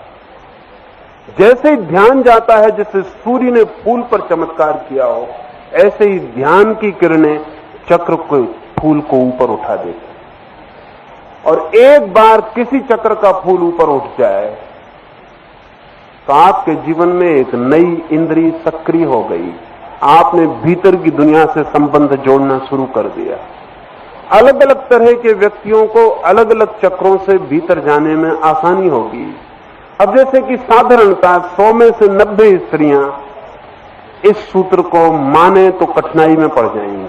जैसे ही ध्यान जाता है, जैसे सूर्य ने फूल पर चमत्कार किया हो, ऐसे ही ध्यान की किरणें चक्र को, फूल को ऊपर उठा देती। और एक बार किसी चक्र का फूल ऊपर उठ जाए तो आपके जीवन में एक नई इंद्री सक्रिय हो गई। आपने भीतर की दुनिया से संबंध जोड़ना शुरू कर दिया। अलग अलग तरह के व्यक्तियों को अलग अलग चक्रों से भीतर जाने में आसानी होगी। अब जैसे कि साधारणतः 100 में से 90 स्त्रियां इस सूत्र को माने तो कठिनाई में पड़ जाएंगी।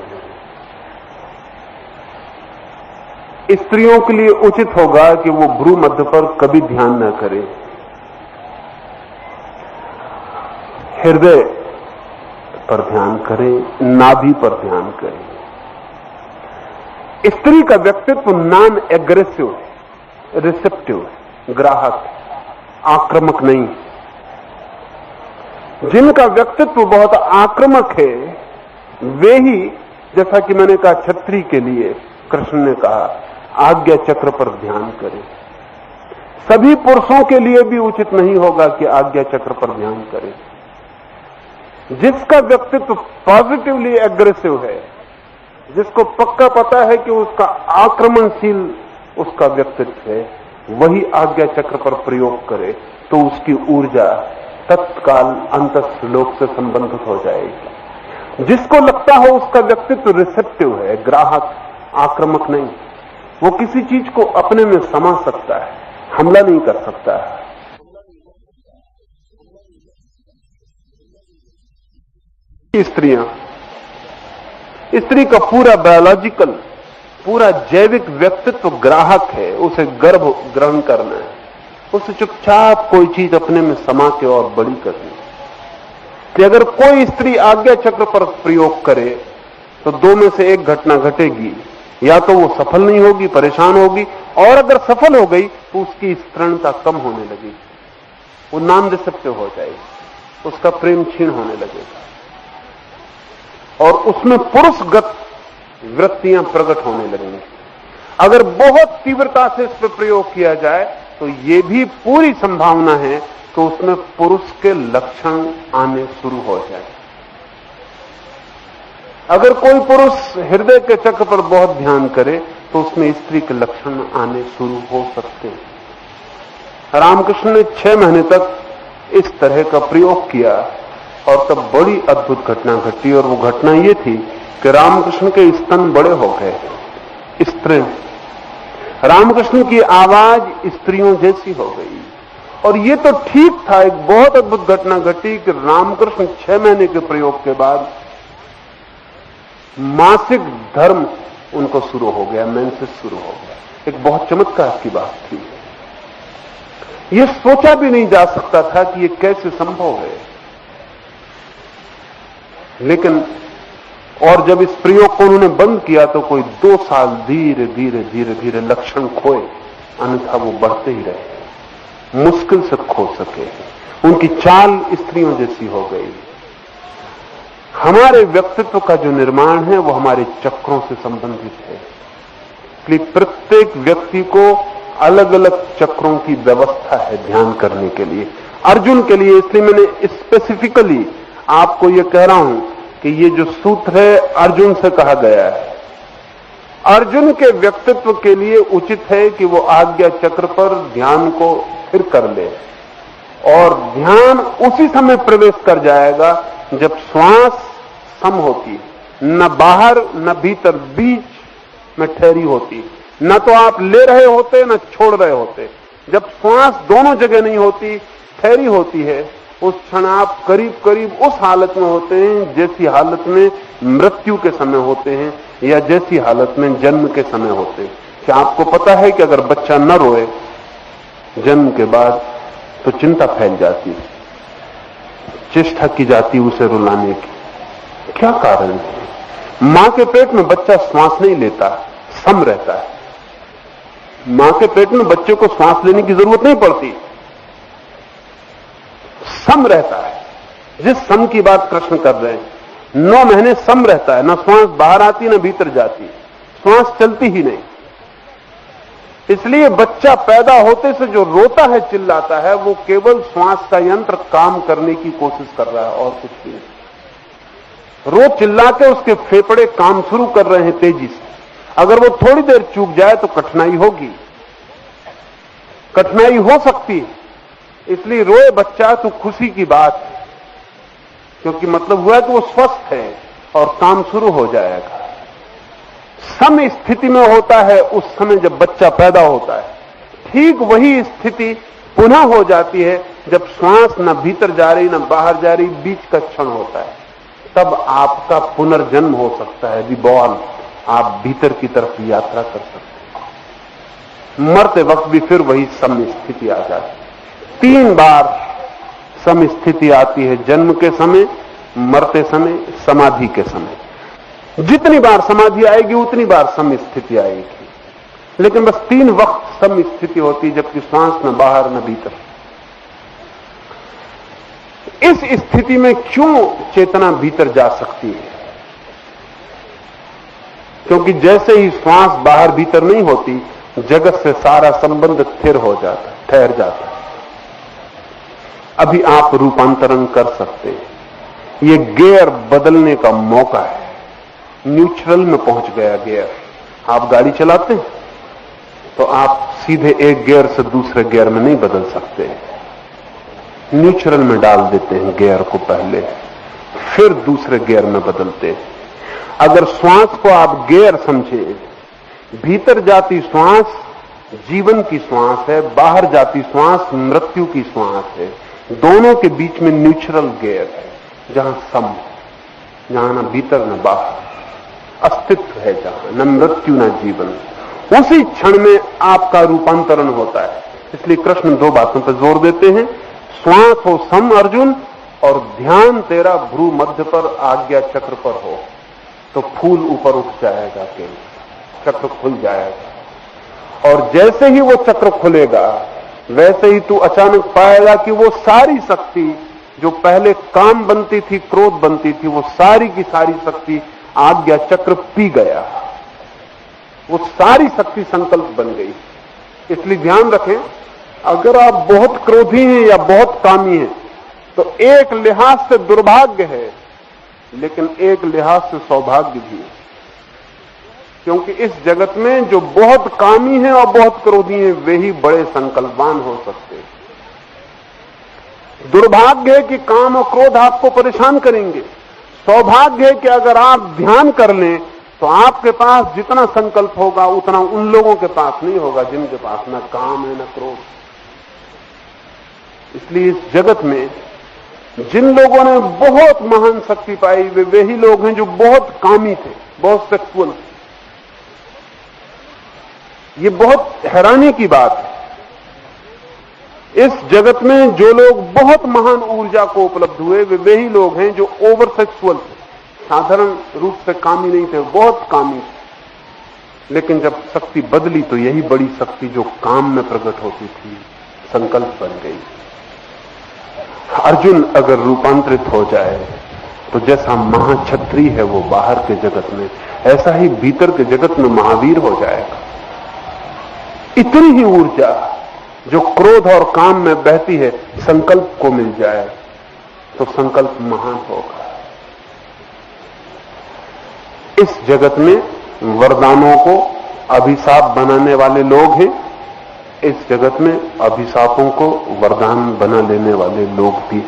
स्त्रियों के लिए उचित होगा कि वो भ्रू मध्य पर कभी ध्यान न करें, हृदय पर ध्यान करें, नाभि पर ध्यान करें। स्त्री का व्यक्तित्व नॉन एग्रेसिव, रिसेप्टिव, ग्राहक, आक्रामक नहीं। जिनका व्यक्तित्व बहुत आक्रामक है वे ही, जैसा कि मैंने कहा छत्री के लिए कृष्ण ने कहा आज्ञा चक्र पर ध्यान करें। सभी पुरुषों के लिए भी उचित नहीं होगा कि आज्ञा चक्र पर ध्यान करें। जिसका व्यक्तित्व पॉजिटिवली एग्रेसिव है, जिसको पक्का पता है कि उसका आक्रमणशील उसका व्यक्तित्व है, वही आज्ञा चक्र पर प्रयोग करे तो उसकी ऊर्जा तत्काल अंतस्लोक से संबंधित हो जाएगी। जिसको लगता हो उसका व्यक्तित्व रिसेप्टिव है, ग्राहक, आक्रामक नहीं, वो किसी चीज को अपने में समा सकता है, हमला नहीं कर सकता है। स्त्री का पूरा बायोलॉजिकल, पूरा जैविक व्यक्तित्व ग्राहक है। उसे गर्भ ग्रहण करना है, उसे चुपचाप कोई चीज अपने में समा के और बड़ी करनी है। कि अगर कोई स्त्री आज्ञा चक्र पर प्रयोग करे तो 2 में से 1 घटना घटेगी, या तो वो सफल नहीं होगी, परेशान होगी, और अगर सफल हो गई तो उसकी स्तृणता कम होने लगेगी, वो नॉन रिसेप्टिव हो जाएगी, उसका प्रेम क्षीण होने लगेगा और उसमें पुरुषगत वृत्तियां प्रकट होने लगेंगी। अगर बहुत तीव्रता से इस पर प्रयोग किया जाए तो ये भी पूरी संभावना है कि उसमें पुरुष के लक्षण आने शुरू हो जाए। अगर कोई पुरुष हृदय के चक्र पर बहुत ध्यान करे तो उसमें स्त्री के लक्षण आने शुरू हो सकते हैं। रामकृष्ण ने 6 महीने तक इस तरह का प्रयोग किया और तब बड़ी अद्भुत घटना घटी, और वो घटना ये थी कि रामकृष्ण के स्तन बड़े हो गए, स्त्री, रामकृष्ण की आवाज स्त्रियों जैसी हो गई। और ये तो ठीक था, एक बहुत अद्भुत घटना घटी कि रामकृष्ण 6 महीने के प्रयोग के बाद मासिक धर्म उनको शुरू हो गया, मेंसेस शुरू हो गया। एक बहुत चमत्कार की बात थी, यह सोचा भी नहीं जा सकता था कि यह कैसे संभव है। लेकिन और जब इस प्रयोग को उन्होंने बंद किया तो कोई 2 साल धीरे धीरे धीरे धीरे लक्षण खोए, अन्यथा वो बढ़ते ही रहे, मुश्किल से खो सके। उनकी चाल स्त्रियों जैसी हो गई। हमारे व्यक्तित्व का जो निर्माण है वो हमारे चक्रों से संबंधित है, इसलिए प्रत्येक व्यक्ति को अलग अलग चक्रों की व्यवस्था है ध्यान करने के लिए। अर्जुन के लिए इसलिए मैंने स्पेसिफिकली आपको यह कह रहा हूं कि ये जो सूत्र है अर्जुन से कहा गया है। अर्जुन के व्यक्तित्व के लिए उचित है कि वो आज्ञा चक्र पर ध्यान को स्थिर कर ले, और ध्यान उसी समय प्रवेश कर जाएगा जब श्वास सम होती, न बाहर न भीतर, बीच में ठहरी होती। न तो आप ले रहे होते न छोड़ रहे होते। जब श्वास दोनों जगह नहीं होती, ठहरी होती है, उस क्षण आप करीब करीब उस हालत में होते हैं जैसी हालत में मृत्यु के समय होते हैं या जैसी हालत में जन्म के समय होते हैं। क्या आपको पता है कि अगर बच्चा न रोए जन्म के बाद तो चिंता फैल जाती है, चेष्टा की जाती है उसे रुलाने की। क्या कारण है? मां के पेट में बच्चा श्वास नहीं लेता, सम रहता है। मां के पेट में बच्चे को श्वास लेने की जरूरत नहीं पड़ती, सम रहता है। जिस सम की बात कृष्ण कर रहे हैं, 9 महीने सम रहता है, न श्वास बाहर आती न भीतर जाती, श्वास चलती ही नहीं। इसलिए बच्चा पैदा होते से जो रोता है, चिल्लाता है, वो केवल श्वास का यंत्र काम करने की कोशिश कर रहा है और कुछ नहीं। रो चिल्ला के उसके फेफड़े काम शुरू कर रहे हैं तेजी से। अगर वो थोड़ी देर चूक जाए तो कठिनाई होगी, कठिनाई हो सकती है। इसलिए रोए बच्चा तो खुशी की बात है, क्योंकि मतलब हुआ कि वो स्वस्थ है और काम शुरू हो जाएगा। सम स्थिति में होता है उस समय जब बच्चा पैदा होता है। ठीक वही स्थिति पुनः हो जाती है जब श्वास न भीतर जा रही न बाहर जा रही, बीच का क्षण होता है। तब आपका पुनर्जन्म हो सकता है, रिबॉर्न। आप भीतर की तरफ यात्रा कर सकते हैं। मरते वक्त भी फिर वही सम स्थिति आ जाती है। 3 बार सम स्थिति आती है, जन्म के समय, मरते समय, समाधि के समय। जितनी बार समाधि आएगी उतनी बार सम स्थिति आएगी, लेकिन बस 3 वक्त सम स्थिति होती है, जबकि श्वास न बाहर न भीतर। इस स्थिति में क्यों चेतना भीतर जा सकती है? क्योंकि जैसे ही श्वास बाहर भीतर नहीं होती, जगत से सारा संबंध स्थिर हो जाता, ठहर जाता। अभी आप रूपांतरण कर सकते हैं। ये गियर बदलने का मौका है। न्यूट्रल में पहुंच गया गियर। आप गाड़ी चलाते हैं तो आप सीधे एक गियर से दूसरे गियर में नहीं बदल सकते, न्यूट्रल में डाल देते हैं गियर को पहले, फिर दूसरे गियर में बदलते हैं। अगर श्वास को आप गियर समझे, भीतर जाती श्वास जीवन की श्वास है, बाहर जाती श्वास मृत्यु की श्वास है। दोनों के बीच में न्यूट्रल गियर है, जहां सम, जहां न भीतर न बाहर, अस्तित्व है, जहां न मृत्यु न जीवन। उसी क्षण में आपका रूपांतरण होता है। इसलिए कृष्ण 2 बातों पर जोर देते हैं, श्वास हो सम अर्जुन, और ध्यान तेरा भ्रू मध्य पर, आज्ञा चक्र पर हो, तो फूल ऊपर उठ जाएगा, केवल चक्र खुल जाएगा। और जैसे ही वो चक्र खुलेगा, वैसे ही तू अचानक पाएगा कि वो सारी शक्ति जो पहले काम बनती थी, क्रोध बनती थी, वो सारी की सारी शक्ति आज्ञा चक्र पी गया। वो सारी शक्ति संकल्प बन गई। इसलिए ध्यान रखें, अगर आप बहुत क्रोधी हैं या बहुत कामी हैं तो एक लिहाज से दुर्भाग्य है, लेकिन एक लिहाज से सौभाग्य भी है। क्योंकि इस जगत में जो बहुत कामी हैं और बहुत क्रोधी हैं, वे ही बड़े संकल्पवान हो सकते हैं। दुर्भाग्य है कि काम और क्रोध आपको परेशान करेंगे। सौभाग्य है कि अगर आप ध्यान कर लें तो आपके पास जितना संकल्प होगा उतना उन लोगों के पास नहीं होगा जिनके पास न काम है न क्रोध। इसलिए इस जगत में जिन लोगों ने बहुत महान शक्ति पाई वे ही लोग हैं जो बहुत कामी थे, बहुत सेक्सुअल थे। ये बहुत हैरानी की बात है। इस जगत में जो लोग बहुत महान ऊर्जा को उपलब्ध हुए वे ही लोग हैं जो ओवर सेक्सुअल थे, साधारण रूप से कामी नहीं थे, बहुत कामी थे। लेकिन जब शक्ति बदली तो यही बड़ी शक्ति जो काम में प्रकट होती थी संकल्प बन गई। अर्जुन अगर रूपांतरित हो जाए तो जैसा महाक्षत्रिय है वो बाहर के जगत में, ऐसा ही भीतर के जगत में महावीर हो जाएगा। इतनी ही ऊर्जा जो क्रोध और काम में बहती है संकल्प को मिल जाए तो संकल्प महान होगा। इस जगत में वरदानों को अभिशाप बनाने वाले लोग हैं, इस जगत में अभिशापों को वरदान बना लेने वाले लोग भी।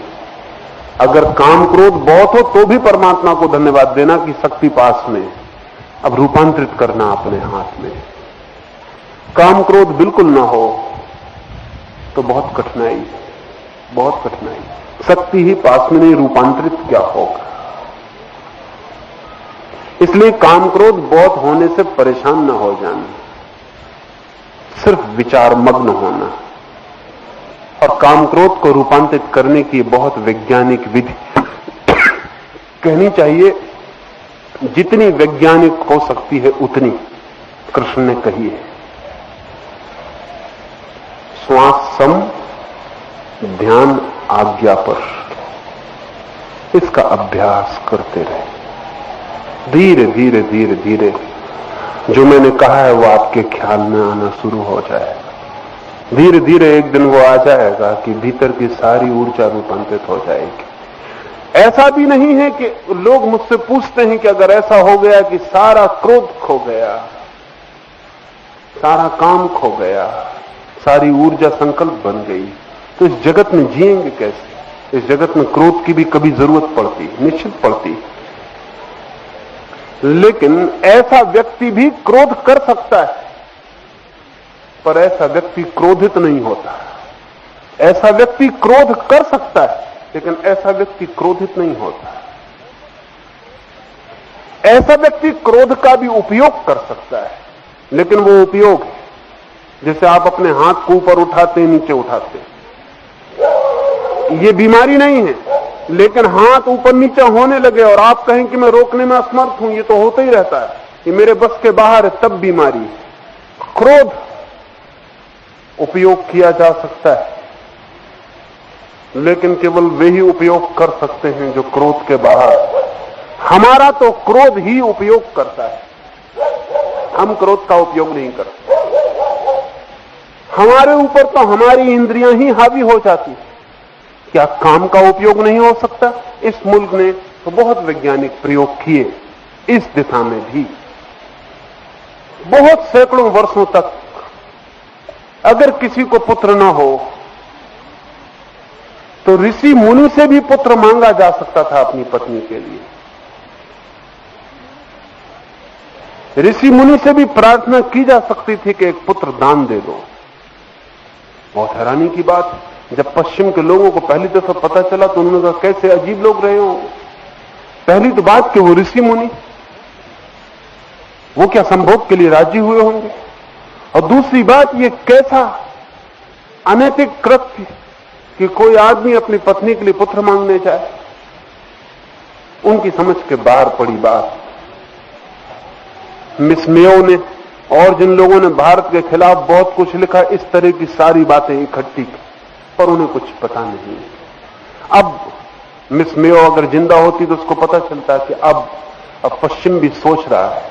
अगर काम क्रोध बहुत हो तो भी परमात्मा को धन्यवाद देना कि शक्ति पास में, अब रूपांतरित करना अपने हाथ में। काम क्रोध बिल्कुल ना हो तो बहुत कठिनाई, बहुत कठिनाई। शक्ति ही पास में नहीं, रूपांतरित क्या होगा। इसलिए काम क्रोध बहुत होने से परेशान न हो जाना, सिर्फ विचार मग्न होना। और काम क्रोध को रूपांतरित करने की बहुत वैज्ञानिक विधि कहनी चाहिए, जितनी वैज्ञानिक हो सकती है उतनी कृष्ण ने कही है। श्वास सम, ध्यान आज्ञा पर, इसका अभ्यास करते रहे। धीरे धीरे धीरे धीरे जो मैंने कहा है वो आपके ख्याल में आना शुरू हो जाएगा। धीरे धीरे एक दिन वो आ जाएगा कि भीतर की सारी ऊर्जा रूपांतरित हो जाएगी। ऐसा भी नहीं है कि लोग मुझसे पूछते हैं कि अगर ऐसा हो गया कि सारा क्रोध खो गया, सारा काम खो गया, सारी ऊर्जा संकल्प बन गई, तो इस जगत में जिएंगे कैसे? इस जगत में क्रोध की भी कभी जरूरत पड़ती, निश्चित पड़ती। लेकिन ऐसा व्यक्ति भी क्रोध कर सकता है, पर ऐसा व्यक्ति क्रोधित नहीं होता। ऐसा व्यक्ति क्रोध कर सकता है लेकिन ऐसा व्यक्ति क्रोधित नहीं होता। ऐसा व्यक्ति क्रोध का भी उपयोग कर सकता है, लेकिन वो उपयोग है जैसे आप अपने हाथ को ऊपर उठाते नीचे उठाते, ये बीमारी नहीं है। लेकिन हाथ ऊपर नीचे होने लगे और आप कहें कि मैं रोकने में असमर्थ हूं, ये तो होता ही रहता है, ये मेरे बस के बाहर है, तब बीमारी है। क्रोध उपयोग किया जा सकता है, लेकिन केवल वे ही उपयोग कर सकते हैं जो क्रोध के बाहर। हमारा तो क्रोध ही उपयोग करता है, हम क्रोध का उपयोग नहीं करते। हमारे ऊपर तो हमारी इंद्रियां ही हावी हो जाती। क्या काम का उपयोग नहीं हो सकता? इस मुल्क ने तो बहुत वैज्ञानिक प्रयोग किए इस दिशा में भी। बहुत सैकड़ों वर्षों तक अगर किसी को पुत्र न हो तो ऋषि मुनि से भी पुत्र मांगा जा सकता था अपनी पत्नी के लिए। ऋषि मुनि से भी प्रार्थना की जा सकती थी कि एक पुत्र दान दे दो। बहुत हैरानी की बात, जब पश्चिम के लोगों को पहली दफा पता चला तो उन्होंने कहा कैसे अजीब लोग रहे होंगे। पहली तो बात कि वो ऋषि मुनि, वो क्या संभोग के लिए राजी हुए होंगे? और दूसरी बात, ये कैसा अनैतिक कृत्य कि कोई आदमी अपनी पत्नी के लिए पुत्र मांगने जाए। उनकी समझ के बाहर पड़ी बात। मिस मेयो ने और जिन लोगों ने भारत के खिलाफ बहुत कुछ लिखा, इस तरह की सारी बातें इकट्ठी की, पर उन्हें कुछ पता नहीं। अब मिस मेयो अगर जिंदा होती तो उसको पता चलता कि अब पश्चिम भी सोच रहा है।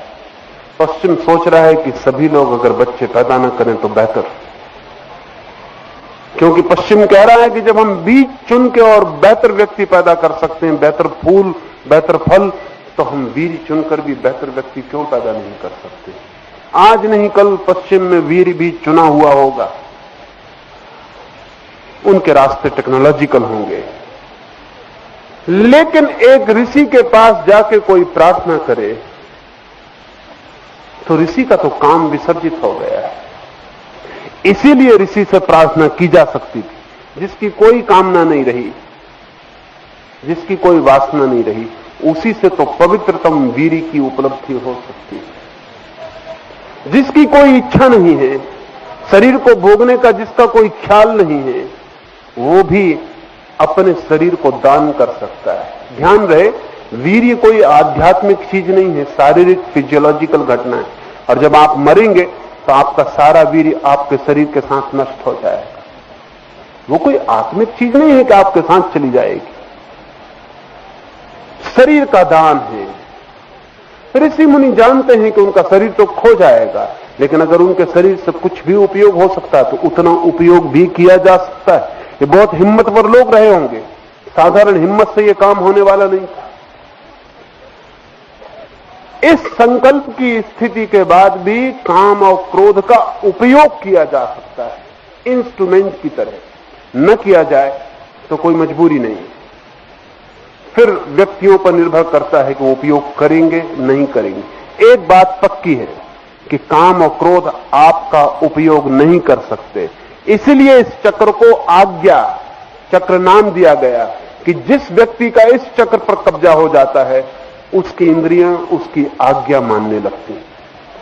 पश्चिम सोच रहा है कि सभी लोग अगर बच्चे पैदा न करें तो बेहतर, क्योंकि पश्चिम कह रहा है कि जब हम बीज चुन के और बेहतर व्यक्ति पैदा कर सकते हैं, बेहतर फूल, बेहतर फल, तो हम वीर चुनकर भी बेहतर व्यक्ति क्यों पैदा नहीं कर सकते? आज नहीं कल पश्चिम में वीर भी चुना हुआ होगा। उनके रास्ते टेक्नोलॉजिकल होंगे, लेकिन एक ऋषि के पास जाके कोई प्रार्थना करे तो ऋषि का तो काम विसर्जित हो गया है। इसीलिए ऋषि से प्रार्थना की जा सकती थी। जिसकी कोई कामना नहीं रही, जिसकी कोई वासना नहीं रही, उसी से तो पवित्रतम वीरी की उपलब्धि हो सकती है। जिसकी कोई इच्छा नहीं है, शरीर को भोगने का जिसका कोई ख्याल नहीं है, वो भी अपने शरीर को दान कर सकता है। ध्यान रहे, वीर्य कोई आध्यात्मिक चीज नहीं है, शारीरिक फिजियोलॉजिकल घटना है। और जब आप मरेंगे तो आपका सारा वीर्य आपके शरीर के साथ नष्ट हो जाएगा। वो कोई आत्मिक चीज नहीं है कि आपके साथ चली जाएगी। शरीर का दान है। ऋषि मुनि जानते हैं कि उनका शरीर तो खो जाएगा, लेकिन अगर उनके शरीर से कुछ भी उपयोग हो सकता है तो उतना उपयोग भी किया जा सकता है। ये बहुत हिम्मतवर लोग रहे होंगे, साधारण हिम्मत से ये काम होने वाला नहीं था। इस संकल्प की स्थिति के बाद भी काम और क्रोध का उपयोग किया जा सकता है इंस्ट्रूमेंट की तरह। न किया जाए तो कोई मजबूरी नहीं, फिर व्यक्तियों पर निर्भर करता है कि वो उपयोग करेंगे नहीं करेंगे। एक बात पक्की है कि काम और क्रोध आपका उपयोग नहीं कर सकते। इसलिए इस चक्र को आज्ञा चक्र नाम दिया गया कि जिस व्यक्ति का इस चक्र पर कब्जा हो जाता है उसकी इंद्रियां उसकी आज्ञा मानने लगती हैं,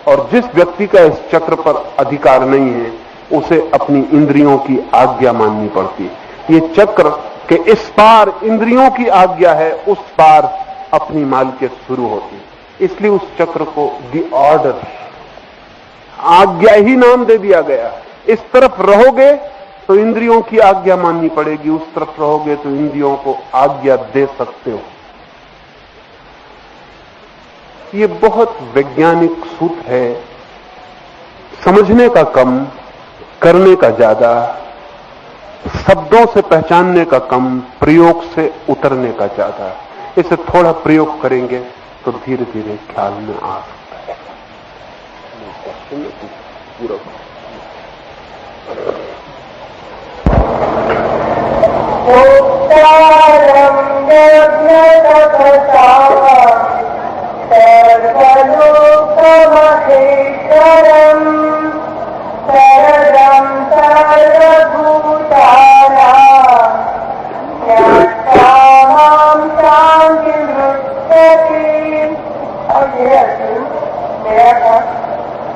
और जिस व्यक्ति का इस चक्र पर अधिकार नहीं है उसे अपनी इंद्रियों की आज्ञा माननी पड़ती है। ये चक्र के इस पार इंद्रियों की आज्ञा है, उस पार अपनी मालिकियत शुरू होती है। इसलिए उस चक्र को द ऑर्डर, आज्ञा ही नाम दे दिया गया। इस तरफ रहोगे तो इंद्रियों की आज्ञा माननी पड़ेगी, उस तरफ रहोगे तो इंद्रियों को आज्ञा दे सकते हो। ये बहुत वैज्ञानिक सूत्र है, समझने का कम, करने का ज्यादा, शब्दों से पहचानने का कम, प्रयोग से उतरने का ज्यादा। इसे थोड़ा प्रयोग करेंगे तो धीरे धीरे ख्याल में आ सकता है। पूरा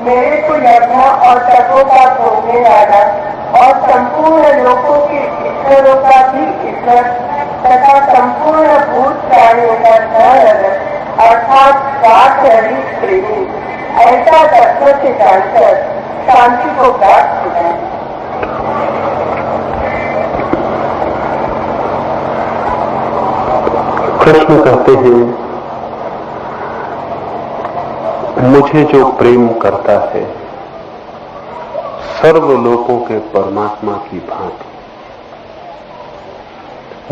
मेरे को यज्ञ और तपों का भोगने वाला और संपूर्ण लोगों के ईश्वरों का भी ईश्वर तथा संपूर्ण भूत प्राणियों का धन अर्थात स्वार्थ प्रेमी ऐसा तत्व से जानकर शांति को प्राप्त होता है। कृष्ण कहते हैं, मुझे जो प्रेम करता है सर्वलोकों के परमात्मा की भांति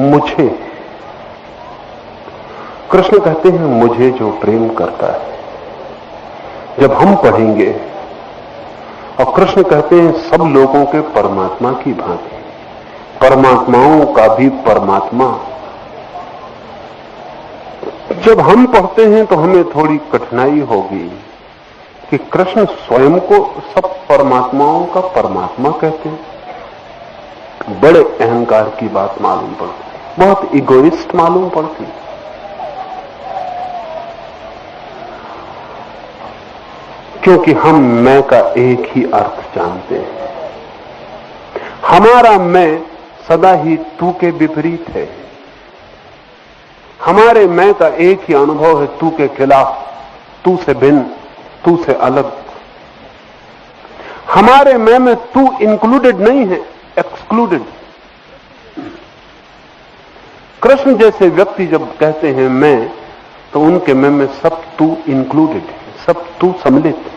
मुझे, कृष्ण कहते हैं मुझे जो प्रेम करता है। जब हम पढ़ेंगे, और कृष्ण कहते हैं सब लोगों के परमात्मा की भांति, परमात्माओं का भी परमात्मा। जब हम पढ़ते हैं तो हमें थोड़ी कठिनाई होगी कि कृष्ण स्वयं को सब परमात्माओं का परमात्मा कहते हैं। बड़े अहंकार की बात मालूम पड़ती, बहुत इगोइस्ट मालूम पड़ती। क्योंकि हम मैं का एक ही अर्थ जानते हैं। हमारा मैं सदा ही तू के विपरीत है। हमारे मैं का एक ही अनुभव है तू के खिलाफ, तू से भिन्न, तू से अलग। हमारे मैं में तू इंक्लूडेड नहीं है, एक्सक्लूडेड। कृष्ण जैसे व्यक्ति जब कहते हैं मैं, तो उनके मैं में सब तू इंक्लूडेड है, सब तू सम्मिलित है,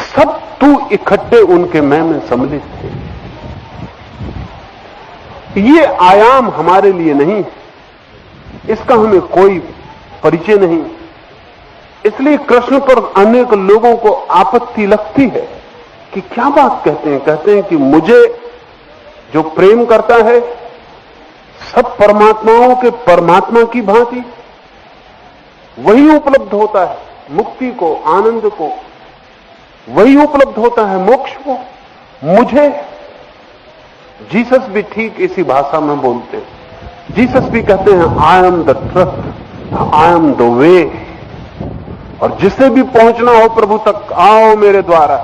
सब तू इकट्ठे उनके मैं में सम्मिलित है। ये आयाम हमारे लिए नहीं है, इसका हमें कोई परिचय नहीं। इसलिए कृष्ण पर अनेक लोगों को आपत्ति लगती है कि क्या बात कहते हैं। कहते हैं कि मुझे जो प्रेम करता है सब परमात्माओं के परमात्मा की भांति वही उपलब्ध होता है मुक्ति को, आनंद को, वही उपलब्ध होता है मोक्ष को। मुझे जीसस भी ठीक इसी भाषा में बोलते हैं। जीसस भी कहते हैं I am the truth, I am the way, और जिसे भी पहुंचना हो प्रभु तक आओ मेरे द्वारा।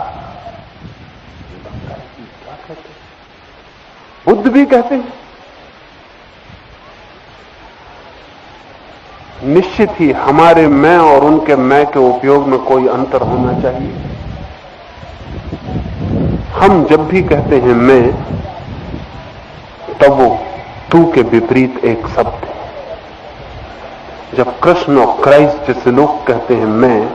बुद्ध भी कहते हैं। निश्चित ही हमारे मैं और उनके मैं के उपयोग में कोई अंतर होना चाहिए। हम जब भी कहते हैं मैं, तब वो तू के विपरीत एक शब्द है। जब कृष्ण और क्राइस्ट जैसे लोग कहते हैं मैं,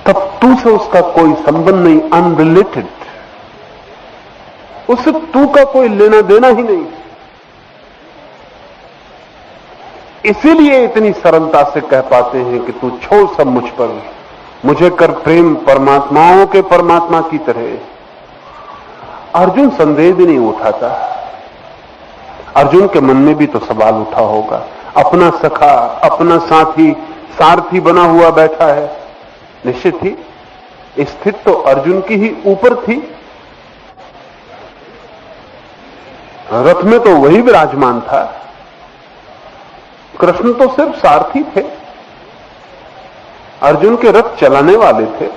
तब तू से उसका कोई संबंध नहीं, अनरिलेटेड, उससे तू का कोई लेना देना ही नहीं। इसीलिए इतनी सरलता से कह पाते हैं कि तू छोड़ सब मुझ पर, मुझे कर प्रेम परमात्माओं के परमात्मा की तरह। अर्जुन संदेह भी नहीं उठाता। अर्जुन के मन में भी तो सवाल उठा होगा। अपना सखा, अपना साथी, सारथी बना हुआ बैठा है। निश्चित ही स्थिति तो अर्जुन की ही ऊपर थी। रथ में तो वही विराजमान था, कृष्ण तो सिर्फ सारथी थे, अर्जुन के रथ चलाने वाले थे।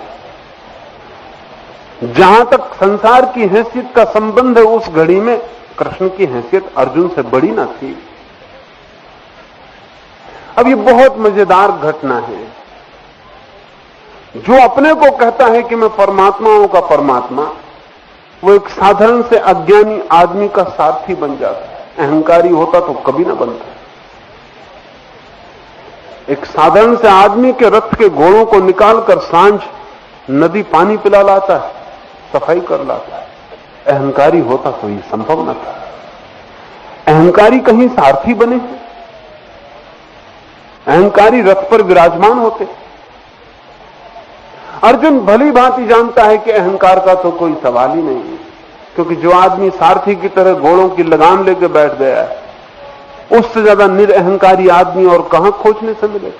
जहां तक संसार की हैसियत का संबंध है, उस घड़ी में कृष्ण की हैसियत अर्जुन से बड़ी ना थी। अब ये बहुत मजेदार घटना है। जो अपने को कहता है कि मैं परमात्माओं का परमात्मा, वो एक साधारण से अज्ञानी आदमी का सारथी बन जाता है। अहंकारी होता तो कभी ना बनता। एक साधारण से आदमी के रथ के घोड़ों को निकालकर सांझ नदी पानी पिला लाता है, सफाई कर लाता है। अहंकारी होता तो ये संभव न था। अहंकारी कहीं सारथी बने, अहंकारी रथ पर विराजमान होते। अर्जुन भली भांति जानता है कि अहंकार का तो कोई सवाल ही नहीं है, क्योंकि जो आदमी सारथी की तरह घोड़ों की लगाम लेकर बैठ गया है, उससे ज्यादा निरअहंकारी आदमी और कहां खोजने से मिले।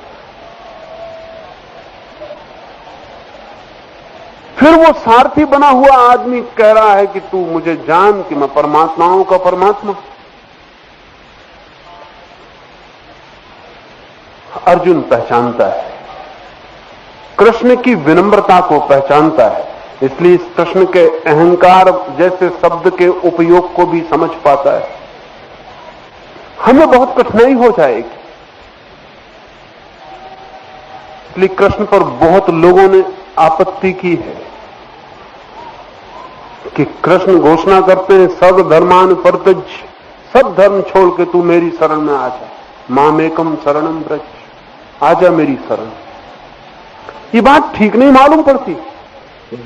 फिर वो सारथी बना हुआ आदमी कह रहा है कि तू मुझे जान कि मैं परमात्माओं का परमात्मा। अर्जुन पहचानता है, कृष्ण की विनम्रता को पहचानता है, इसलिए इस कृष्ण के अहंकार जैसे शब्द के उपयोग को भी समझ पाता है। हमें बहुत कठिनाई हो जाएगी, इसलिए कृष्ण पर बहुत लोगों ने आपत्ति की है कि कृष्ण घोषणा करते हैं सर्व धर्मान परित्यज, सब धर्म छोड़ के तू मेरी शरण में आ जा, मामेकम शरणम व्रज, आजा मेरी शरण। ये बात ठीक नहीं मालूम पड़ती।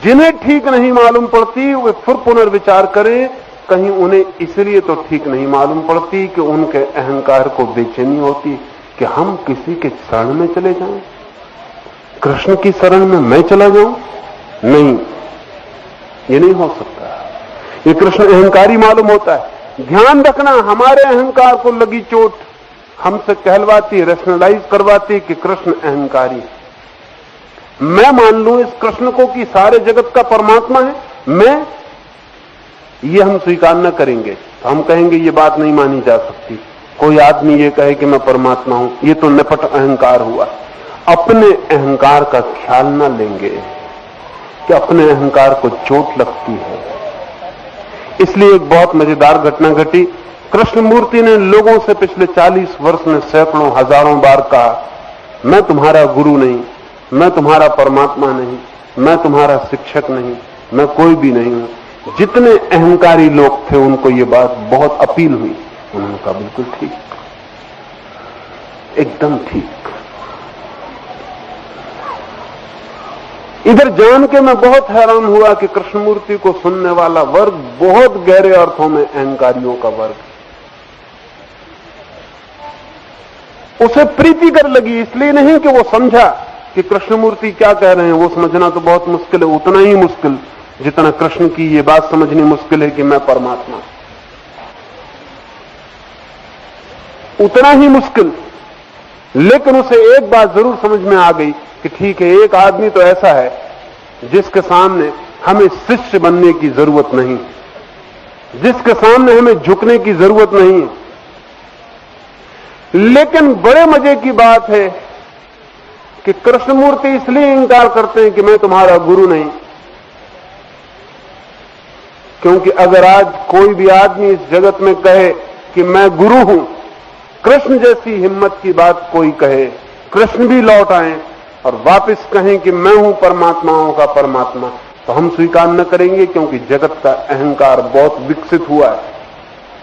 जिन्हें ठीक नहीं मालूम पड़ती वे फिर पुनर्विचार करें। कहीं उन्हें इसलिए तो ठीक नहीं मालूम पड़ती कि उनके अहंकार को बेचैनी होती कि हम किसी के शरण में चले जाएं, कृष्ण की शरण में मैं चला जाऊं। नहीं, ये नहीं हो सकता। ये कृष्ण अहंकारी मालूम होता है। ध्यान रखना, हमारे अहंकार को लगी चोट हमसे कहलवाती, रेशनलाइज करवाती कि कृष्ण अहंकारी। मैं मान लूं इस कृष्ण को कि सारे जगत का परमात्मा है, मैं, ये हम स्वीकार न करेंगे तो हम कहेंगे ये बात नहीं मानी जा सकती। कोई आदमी ये कहे कि मैं परमात्मा हूं, ये तो निपट अहंकार हुआ। अपने अहंकार का ख्याल न लेंगे कि अपने अहंकार को चोट लगती है। इसलिए एक बहुत मजेदार घटना घटी। कृष्णमूर्ति ने लोगों से पिछले 40 वर्ष में सैकड़ों हजारों बार कहा, मैं तुम्हारा गुरु नहीं, मैं तुम्हारा परमात्मा नहीं, मैं तुम्हारा शिक्षक नहीं, मैं कोई भी नहीं हूं। जितने अहंकारी लोग थे उनको ये बात बहुत अपील हुई। उन्होंने कहा बिल्कुल ठीक, एकदम ठीक। इधर जान के मैं बहुत हैरान हुआ कि कृष्णमूर्ति को सुनने वाला वर्ग बहुत गहरे अर्थों में अहंकारियों का वर्ग। उसे प्रीतिकर लगी, इसलिए नहीं कि वो समझा कि कृष्णमूर्ति क्या कह रहे हैं। वो समझना तो बहुत मुश्किल है, उतना ही मुश्किल जितना कृष्ण की ये बात समझनी मुश्किल है कि मैं परमात्मा। उतना ही मुश्किल, लेकिन उसे एक बात जरूर समझ में आ गई कि ठीक है, एक आदमी तो ऐसा है जिसके सामने हमें शिष्य बनने की जरूरत नहीं, जिसके सामने हमें झुकने की जरूरत नहीं। लेकिन बड़े मजे की बात है कि कृष्णमूर्ति इसलिए इंकार करते हैं कि मैं तुम्हारा गुरु नहीं, क्योंकि अगर आज कोई भी आदमी इस जगत में कहे कि मैं गुरु हूं, कृष्ण जैसी हिम्मत की बात कोई कहे, कृष्ण भी लौट आए और वापस कहें कि मैं हूं परमात्माओं का परमात्मा, तो हम स्वीकार न करेंगे, क्योंकि जगत का अहंकार बहुत विकसित हुआ है।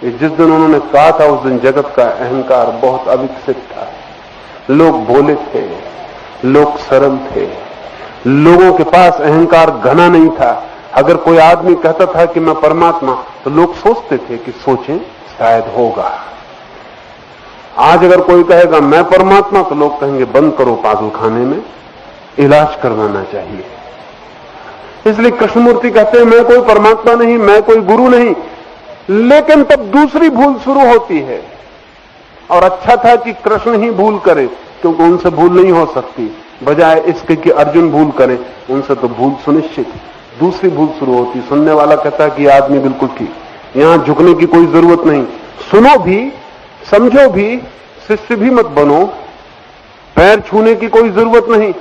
जिस दिन उन्होंने कहा था उस दिन जगत का अहंकार बहुत अविकसित था। लोग भोले थे, लोग सरल थे, लोगों के पास अहंकार घना नहीं था। अगर कोई आदमी कहता था कि मैं परमात्मा, तो लोग सोचते थे कि सोचें शायद होगा। आज अगर कोई कहेगा मैं परमात्मा, तो लोग कहेंगे बंद करो, पागलखाने में इलाज करवाना चाहिए। इसलिए कृष्णमूर्ति कहते हैं मैं कोई परमात्मा नहीं, मैं कोई गुरु नहीं। लेकिन तब दूसरी भूल शुरू होती है, और अच्छा था कि कृष्ण ही भूल करे, क्योंकि उनसे भूल नहीं हो सकती, बजाय इसके कि अर्जुन भूल करे, उनसे तो भूल सुनिश्चित। दूसरी भूल शुरू होती, सुनने वाला कहता है कि यह आदमी बिल्कुल ठीक, यहां झुकने की कोई जरूरत नहीं, सुनो भी, समझो भी, शिष्य भी मत बनो, पैर छूने की कोई जरूरत नहीं,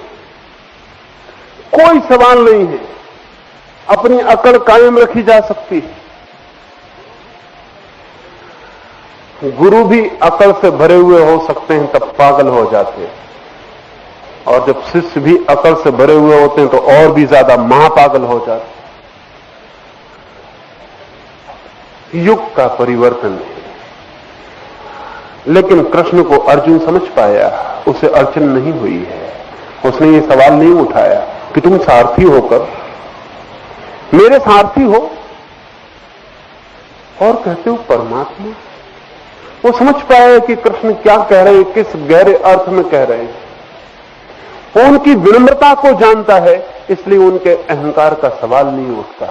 कोई सवाल नहीं है, अपनी अकड़ कायम रखी जा सकती है। गुरु भी अकड़ से भरे हुए हो सकते हैं, तब पागल हो जाते हैं, और जब शिष्य भी अकड़ से भरे हुए होते हैं तो और भी ज्यादा महापागल हो जाते हैं। युग का परिवर्तन है। लेकिन कृष्ण को अर्जुन समझ पाया, उसे अड़चन नहीं हुई है। उसने ये सवाल नहीं उठाया कि तुम सारथी होकर मेरे सारथी हो और कहते हो परमात्मा। वो समझ पाया कि कृष्ण क्या कह रहे हैं, किस गहरे अर्थ में कह रहे हैं। वो उनकी विनम्रता को जानता है, इसलिए उनके अहंकार का सवाल नहीं उठता।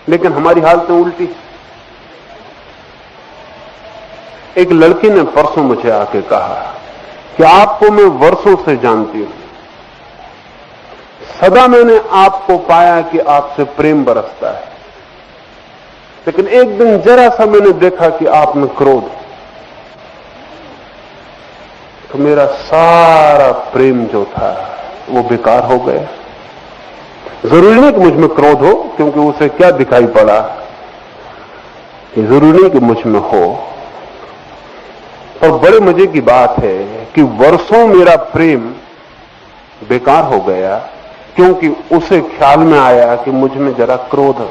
लेकिन हमारी हालतें उल्टी। एक लड़की ने परसों मुझे आके कहा कि आपको मैं वर्षों से जानती हूं, सदा मैंने आपको पाया कि आपसे प्रेम बरसता है, लेकिन एक दिन जरा सा मैंने देखा कि आप में क्रोध, तो मेरा सारा प्रेम जो था वो बेकार हो गया। जरूरी नहीं कि मुझ में क्रोध हो, क्योंकि उसे क्या दिखाई पड़ा, ये जरूरी नहीं कि मुझ में हो। और बड़े मजे की बात है कि वर्षों मेरा प्रेम बेकार हो गया, क्योंकि उसे ख्याल में आया कि मुझ में जरा क्रोध है।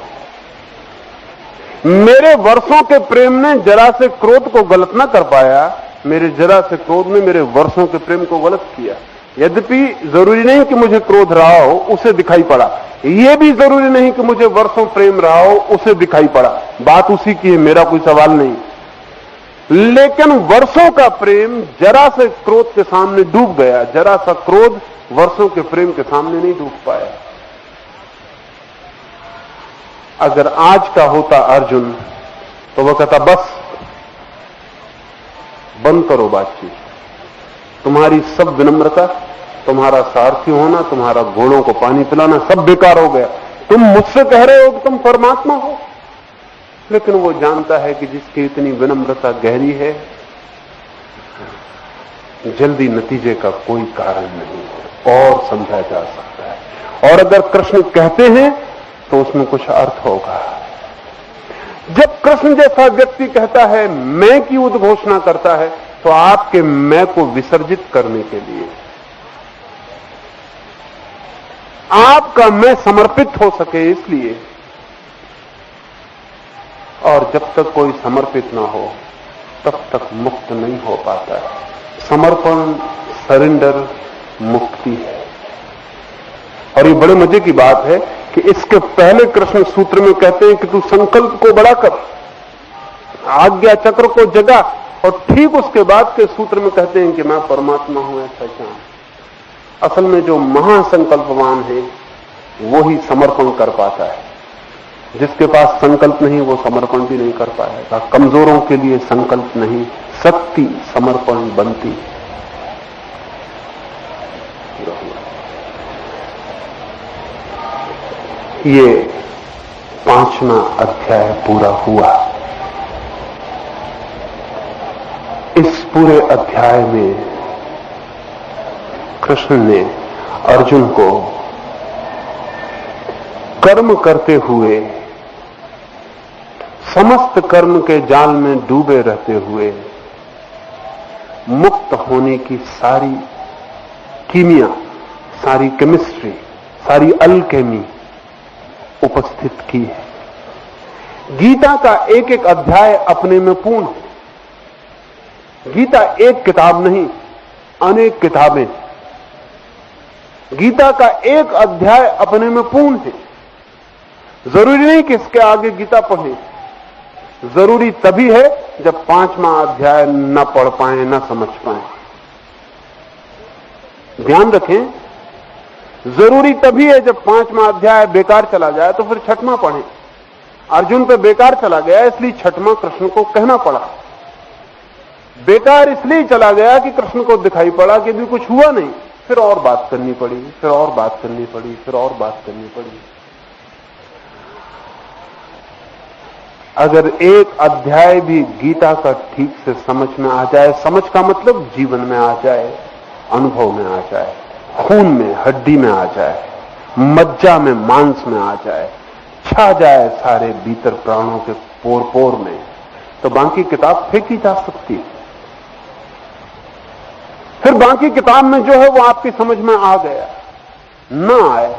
मेरे वर्षों के प्रेम ने जरा से क्रोध को गलत ना कर पाया, मेरे जरा से क्रोध ने मेरे वर्षों के प्रेम को गलत किया। यद्यपि जरूरी नहीं कि मुझे क्रोध रहा हो, उसे दिखाई पड़ा। यह भी जरूरी नहीं कि मुझे वर्षों प्रेम रहा हो, उसे दिखाई पड़ा। बात उसी की है, मेरा कोई सवाल नहीं। लेकिन वर्षों का प्रेम जरा से क्रोध के सामने डूब गया, जरा सा क्रोध वर्षों के प्रेम के सामने नहीं डूब पाया। अगर आज का होता अर्जुन, तो वह कहता बस बंद करो बातचीत, तुम्हारी सब विनम्रता, तुम्हारा सारथी होना, तुम्हारा घोड़ों को पानी पिलाना सब बेकार हो गया। तुम मुझसे कह रहे हो कि तुम परमात्मा हो। लेकिन वो जानता है कि जिसकी इतनी विनम्रता गहरी है, जल्दी नतीजे का कोई कारण नहीं और समझा जा सकता है। और अगर कृष्ण कहते हैं तो उसमें कुछ अर्थ होगा। जब कृष्ण जैसा व्यक्ति कहता है, मैं की उद्घोषणा करता है, तो आपके मैं को विसर्जित करने के लिए, आपका मैं समर्पित हो सके इसलिए। और जब तक कोई समर्पित ना हो तब तक मुक्त नहीं हो पाता है। समर्पण, सरेंडर मुक्ति है। और ये बड़े मजे की बात है कि इसके पहले कृष्ण सूत्र में कहते हैं कि तू संकल्प को बड़ा कर, आज्ञा चक्र को जगा, और ठीक उसके बाद के सूत्र में कहते हैं कि मैं परमात्मा हूं, ऐसा जान। असल में जो महासंकल्पवान है वो ही समर्पण कर पाता है। जिसके पास संकल्प नहीं वो समर्पण भी नहीं कर पाएगा। कमजोरों के लिए संकल्प नहीं, शक्ति समर्पण बनती है। ये 5वां अध्याय पूरा हुआ। इस पूरे अध्याय में कृष्ण ने अर्जुन को कर्म करते हुए, समस्त कर्म के जाल में डूबे रहते हुए मुक्त होने की सारी कीमिया, सारी केमिस्ट्री, सारी अल्केमी उपस्थित की है। गीता का एक एक अध्याय अपने में पूर्ण है। गीता एक किताब नहीं, अनेक किताबें। गीता का एक अध्याय अपने में पूर्ण है। जरूरी नहीं कि इसके आगे गीता पढ़ें। जरूरी तभी है जब 5वां अध्याय न पढ़ पाए, न समझ पाए। ध्यान रखें, जरूरी तभी है जब 5वां अध्याय बेकार चला जाए तो फिर 6वां पढ़ें। अर्जुन पे बेकार चला गया इसलिए 6वां कृष्ण को कहना पड़ा। बेकार इसलिए चला गया कि कृष्ण को दिखाई पड़ा कि भी कुछ हुआ नहीं, फिर और बात करनी पड़ी, फिर और बात करनी पड़ी, फिर और बात करनी पड़ी। अगर एक अध्याय भी गीता का ठीक से समझ में आ जाए, समझ का मतलब जीवन में आ जाए, अनुभव में आ जाए, खून में, हड्डी में आ जाए, मज्जा में, मांस में आ जाए, छा जाए सारे भीतर प्राणों के पोर पोर में, तो बाकी किताब फेंकी जा सकती है। फिर बाकी किताब में जो है वो आपकी समझ में आ गया, ना आए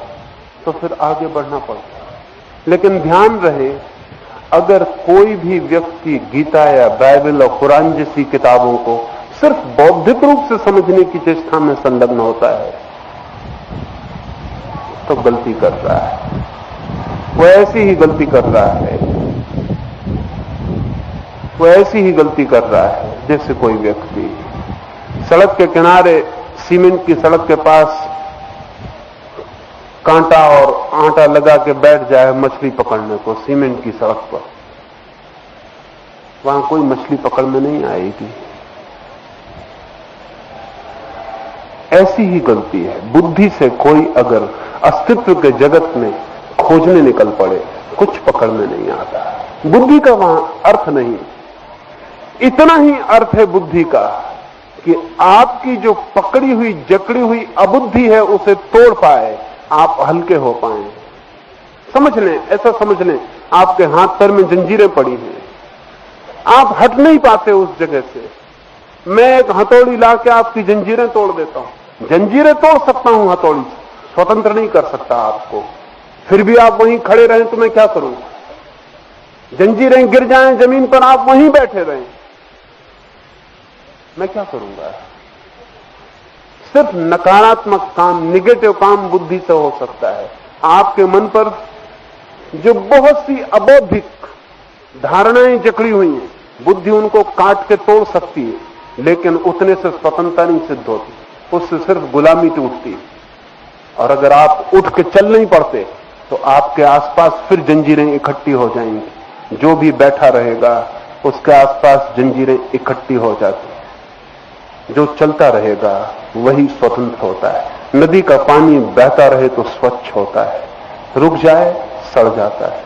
तो फिर आगे बढ़ना पड़ता। लेकिन ध्यान रहे, अगर कोई भी व्यक्ति गीता या बाइबल और कुरान जैसी किताबों को सिर्फ बौद्धिक रूप से समझने की चेष्टा में संलग्न होता है तो गलती कर रहा है। वो ऐसी ही गलती कर रहा है, वो ऐसी ही गलती कर रहा है जैसे कोई व्यक्ति सड़क के किनारे, सीमेंट की सड़क के पास कांटा और आटा लगा के बैठ जाए मछली पकड़ने को सीमेंट की सड़क पर। वहां कोई मछली पकड़ में नहीं आएगी। ऐसी ही गलती है। बुद्धि से कोई अगर अस्तित्व के जगत में खोजने निकल पड़े, कुछ पकड़ में नहीं आता। बुद्धि का वहां अर्थ नहीं। इतना ही अर्थ है बुद्धि का कि आपकी जो पकड़ी हुई, जकड़ी हुई अबुद्धि है उसे तोड़ पाए, आप हल्के हो पाए। समझ लें, ऐसा समझ लें, आपके हाथ पैर में जंजीरें पड़ी हैं, आप हट नहीं पाते उस जगह से। मैं एक हथौड़ी लाके आपकी जंजीरें तोड़ देता हूं। जंजीरें तोड़ सकता हूं हथौड़ी से, स्वतंत्र नहीं कर सकता आपको। फिर भी आप वहीं खड़े रहें तो मैं क्या करूंगा? जंजीरें गिर जाएं जमीन पर, आप वहीं बैठे रहें, मैं क्या करूंगा? सिर्फ नकारात्मक काम, निगेटिव काम बुद्धि से हो सकता है। आपके मन पर जो बहुत सी अबौद्धिक धारणाएं जकड़ी हुई हैं, बुद्धि उनको काट के तोड़ सकती है, लेकिन उतने से स्वतंत्रता नहीं सिद्ध होती, उससे सिर्फ गुलामी टूटती है। और अगर आप उठ के चल नहीं पड़ते तो आपके आसपास फिर जंजीरें इकट्ठी हो जाएंगी। जो भी बैठा रहेगा उसके आसपास जंजीरें इकट्ठी हो जाती। जो चलता रहेगा वही स्वतंत्र होता है। नदी का पानी बहता रहे तो स्वच्छ होता है, रुक जाए सड़ जाता है।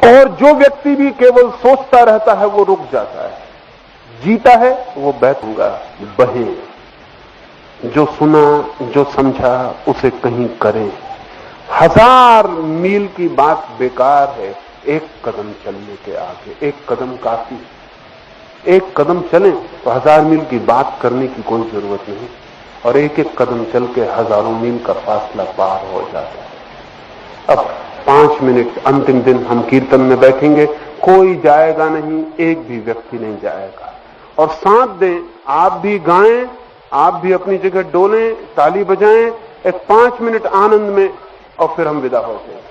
और जो व्यक्ति भी केवल सोचता रहता है वो रुक जाता है। जीता है वो बहूंगा, बहे। जो सुना, जो समझा उसे कहीं करें। 1000 मील की बात बेकार है एक कदम चलने के आगे। एक कदम काफी। एक कदम चलें तो 1000 मील की बात करने की कोई जरूरत नहीं, और एक एक कदम चल के हजारों मील का फासला पार हो जाता है। अब 5 मिनट अंतिम दिन हम कीर्तन में बैठेंगे, कोई जाएगा नहीं, एक भी व्यक्ति नहीं जाएगा। और साथ दें, आप भी गाएं, आप भी अपनी जगह डोलें, ताली बजाएं, एक 5 मिनट आनंद में, और फिर हम विदा होते हैं।